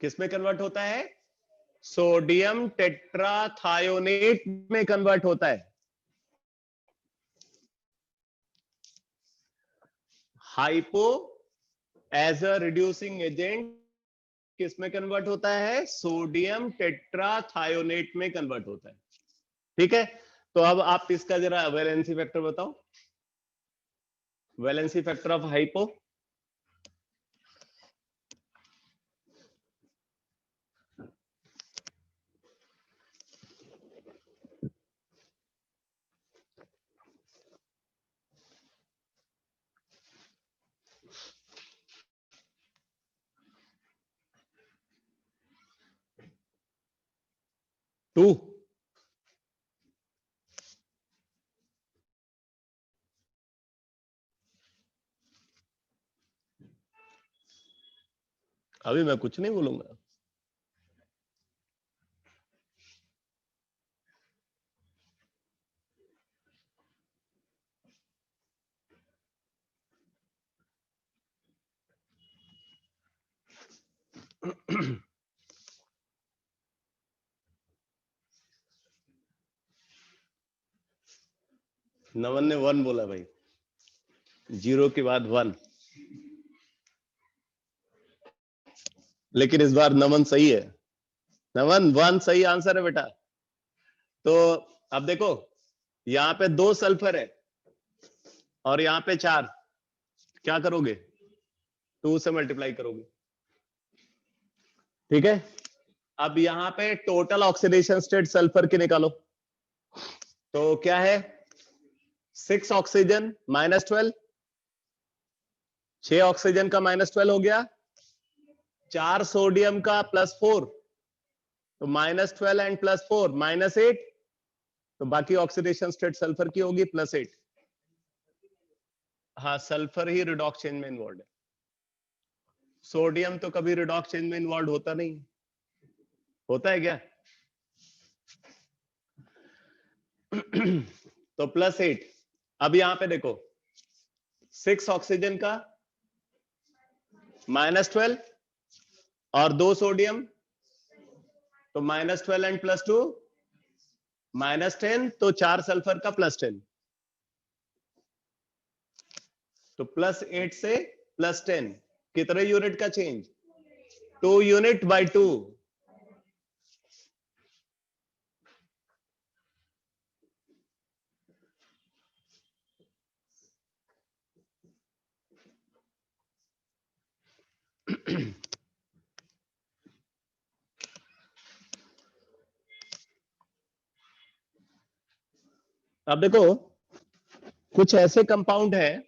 किसमें कन्वर्ट होता है? सोडियम टेट्राथायोनेट में कन्वर्ट होता है। Hypo as a reducing agent किसमें कन्वर्ट होता है? सोडियम टेट्राथायोनेट में कन्वर्ट होता है, ठीक है। तो अब आप इसका जरा वैलेंसी फैक्टर बताओ, valency factor of hypo. Two. अभी मैं कुछ नहीं बोलूंगा। नवन ने 1 बोला भाई, 0 के बाद 1, लेकिन इस बार नमन सही है। नमन 1 सही आंसर है बेटा। तो अब देखो, यहां पे 2 सल्फर है और यहां पे 4, क्या करोगे? 2 से मल्टीप्लाई करोगे, ठीक है। अब यहां पे टोटल ऑक्सीडेशन स्टेट सल्फर की निकालो, तो क्या है? 6 ऑक्सीजन -12, 6 ऑक्सीजन का -12 हो गया, 4 सोडियम का +4, तो -12 एंड +4 -8, तो बाकी ऑक्सीडेशन स्टेट सल्फर की होगी +8। हाँ, सल्फर ही रिडॉक्स चेन में इन्वॉल्व है। सोडियम तो कभी रिडॉक्स चेन में इन्वॉल्व होता नहीं, होता है क्या? तो +8। अब यहां पे देखो 6 ऑक्सीजन का -12 और 2 सोडियम, तो -12 एंड +2 -10, तो 4 सल्फर का +10, तो +8 से +10 कितने यूनिट का चेंज? 2 unit bye 2। अब देखो कुछ ऐसे कंपाउंड हैं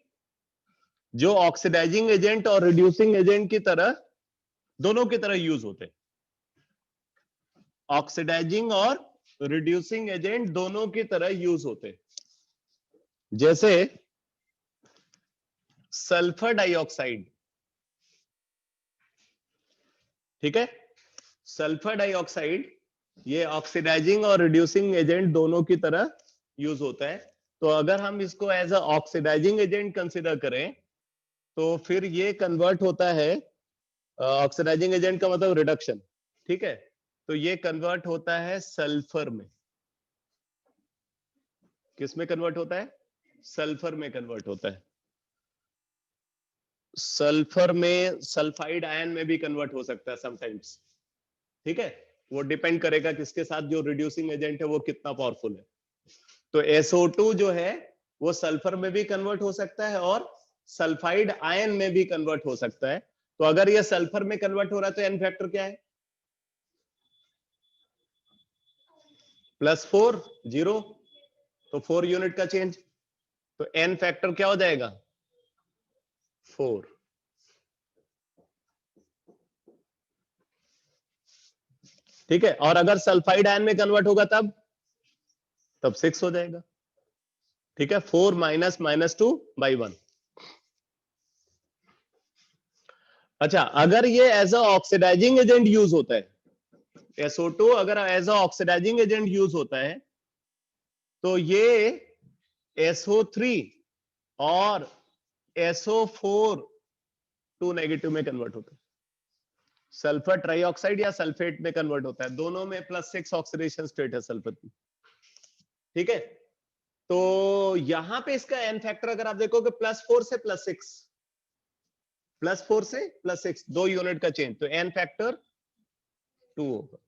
जो ऑक्सीडाइजिंग एजेंट और रिड्यूसिंग एजेंट की तरह, दोनों की तरह यूज होते हैं। ऑक्सीडाइजिंग और रिड्यूसिंग एजेंट दोनों की तरह यूज होते हैं। जैसे सल्फर डाइऑक्साइड, ठीक है, सल्फर डाइऑक्साइड ये ऑक्सीडाइजिंग और रिड्यूसिंग एजेंट दोनों की तरह यूज होता है। तो अगर हम इसको as a oxidising agent consider करें तो फिर ये कन्वर्ट होता है, ऑक्सीडाइजिंग एजेंट का मतलब रिडक्शन, ठीक है, तो ये कन्वर्ट होता है सल्फर में। किस में कन्वर्ट होता है? सल्फर में कन्वर्ट होता है। सल्फर में सल्फाइड आयन में भी कन्वर्ट हो सकता है समटाइम्स, ठीक है, वो डिपेंड करेगा किसके साथ जो रिड्यूसिंग एजेंट है वो कितना पावरफुल है। तो SO2 जो है वो सल्फर में भी कन्वर्ट हो सकता है और सल्फाइड आयन में भी कन्वर्ट हो सकता है। तो अगर ये सल्फर में कन्वर्ट हो रहा है तो एन फैक्टर क्या है? +4 0, तो 4 यूनिट का चेंज, तो एन फैक्टर क्या हो जाएगा? 4। ठीक है, और अगर सल्फाइड आयन में कन्वर्ट होगा तब 6 हो जाएगा। ठीक है, 4 माइनस -2/1। अच्छा, अगर ये as a oxidising agent use होता है, SO2 अगर as a oxidising agent use होता है तो ये SO3 और SO4 2 नेगेटिव में कन्वर्ट होता है, सल्फर ट्राइऑक्साइड या सल्फेट में कन्वर्ट होता है, दोनों में +6 ऑक्सीडेशन स्टेट है सल्फर की। ठीक है, तो यहां पे इसका एन फैक्टर अगर आप देखोगे +4 से +6, +4 से +6 2 यूनिट का चेंज, तो एन फैक्टर 2 होगा।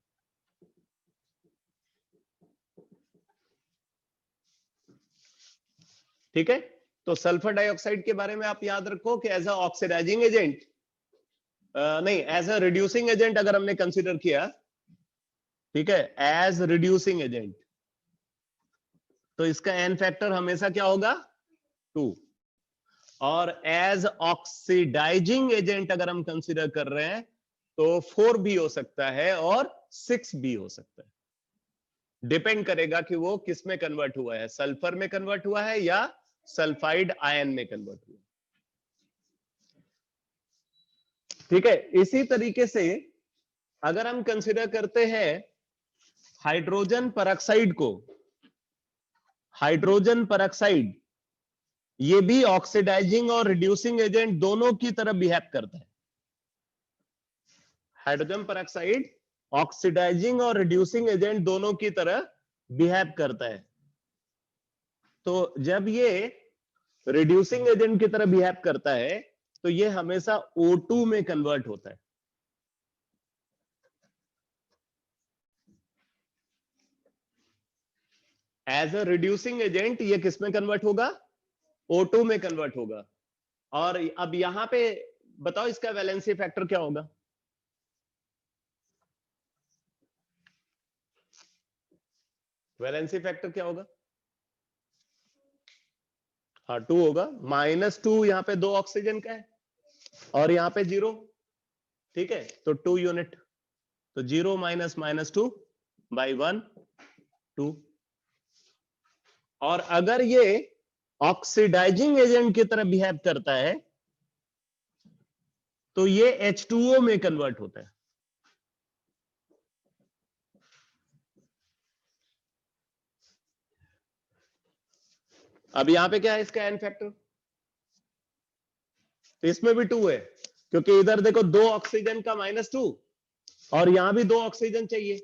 ठीक है, तो सल्फर डाइऑक्साइड के बारे में आप याद रखो कि एज अ ऑक्सीडाइजिंग एजेंट, नहीं, एज अ रिड्यूसिंग एजेंट अगर हमने कंसीडर किया, ठीक है, एज रिड्यूसिंग एजेंट, तो इसका एन फैक्टर हमेशा क्या होगा? 2। और एज ऑक्सीडाइजिंग एजेंट अगर हम कंसीडर कर रहे हैं तो 4 भी हो सकता है और 6 भी हो सकता है, डिपेंड करेगा कि वो किस में कन्वर्ट हुआ है, सल्फर में कन्वर्ट हुआ है या सल्फाइड आयन में कन्वर्ट हुआ। ठीक है, इसी तरीके से अगर हम कंसीडर करते हैं हाइड्रोजन परऑक्साइड को, हाइड्रोजन परऑक्साइड ये भी ऑक्सीडाइजिंग और रिड्यूसिंग एजेंट दोनों की तरह बिहेव करता है। हाइड्रोजन परऑक्साइड ऑक्सीडाइजिंग और रिड्यूसिंग एजेंट दोनों की तरह बिहेव करता है। तो जब ये रिड्यूसिंग एजेंट की तरह बिहेव करता है तो ये हमेशा O2 में कन्वर्ट होता है। एज अ रिड्यूसिंग एजेंट ये किस में कन्वर्ट होगा? O2 में कन्वर्ट होगा। और अब यहां पे बताओ इसका वैलेंसी फैक्टर क्या होगा? वैलेंसी फैक्टर क्या होगा? हाँ, 2 होगा। -2 यहाँ पे 2 ऑक्सीजन का है और यहाँ पे 0, ठीक है, तो 2 यूनिट, तो 0 माइनस -2/1 2। और अगर ये ऑक्सीडाइजिंग एजेंट की तरह बिहेव करता है तो ये H2O में कन्वर्ट होता है। अब यहां पे क्या है इसका एन फैक्टर, तो इसमें भी 2 है, क्योंकि इधर देखो 2 ऑक्सीजन का -2 और यहां भी 2 ऑक्सीजन चाहिए,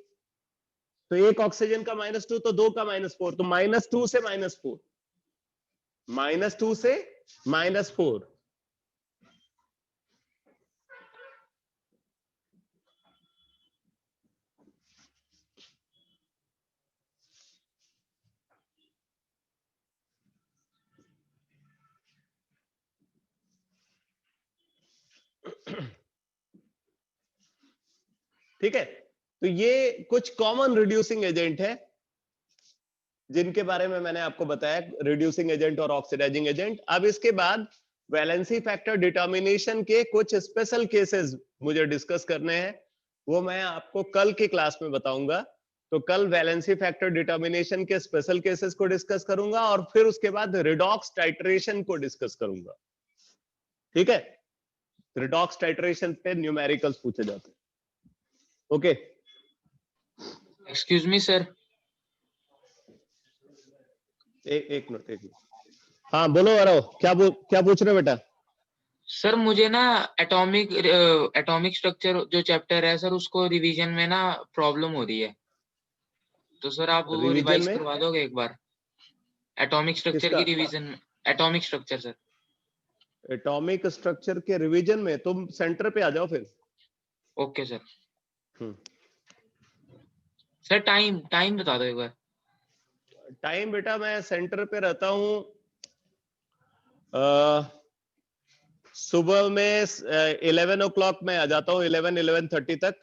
तो 1 ऑक्सीजन का -2 तो 2 का -4, तो -2 से -4, -2 से -4। ठीक है, तो ये कुछ कॉमन रिड्यूसिंग एजेंट है जिनके बारे में मैंने आपको बताया, रिड्यूसिंग एजेंट और ऑक्सीडाइजिंग एजेंट। अब इसके बाद वैलेंसी फैक्टर डिटर्मिनेशन के कुछ स्पेशल केसेस मुझे डिस्कस करने हैं, वो मैं आपको कल की क्लास में बताऊंगा। तो कल वैलेंसी फैक्टर डिटर्मिनेशन के स्पेशल केसेस को डिस्कस करूंगा और फिर उसके बाद रिडॉक्स टाइट्रेशन को डिस्कस करूंगा। ठीक है, रिडॉक्स टाइट्रेशन पे न्यूमेरिकल्स पूछे जाते हैं। Okay, excuse me sir. एक मिनट। हाँ बोलो अरो, क्या पूछ रहे हो बेटा? सर मुझे ना एटॉमिक स्ट्रक्चर जो चैप्टर है सर, उसको रिवीजन में ना प्रॉब्लम हो रही है, तो सर आप वो रिवीजन रिवाइज में करवा दोगे एक बार? एटॉमिक स्ट्रक्चर किसका? की रिवीजन में, atomic structure sir. Atomic structure के रिवीजन में तुम सेंटर पे आ जाओ फिर। Okay sir. सर टाइम बता दो एक बार। टाइम बेटा मैं सेंटर पे रहता हूँ सुबह में 11 o'clock में आ जाता हूँ, 11:30 तक,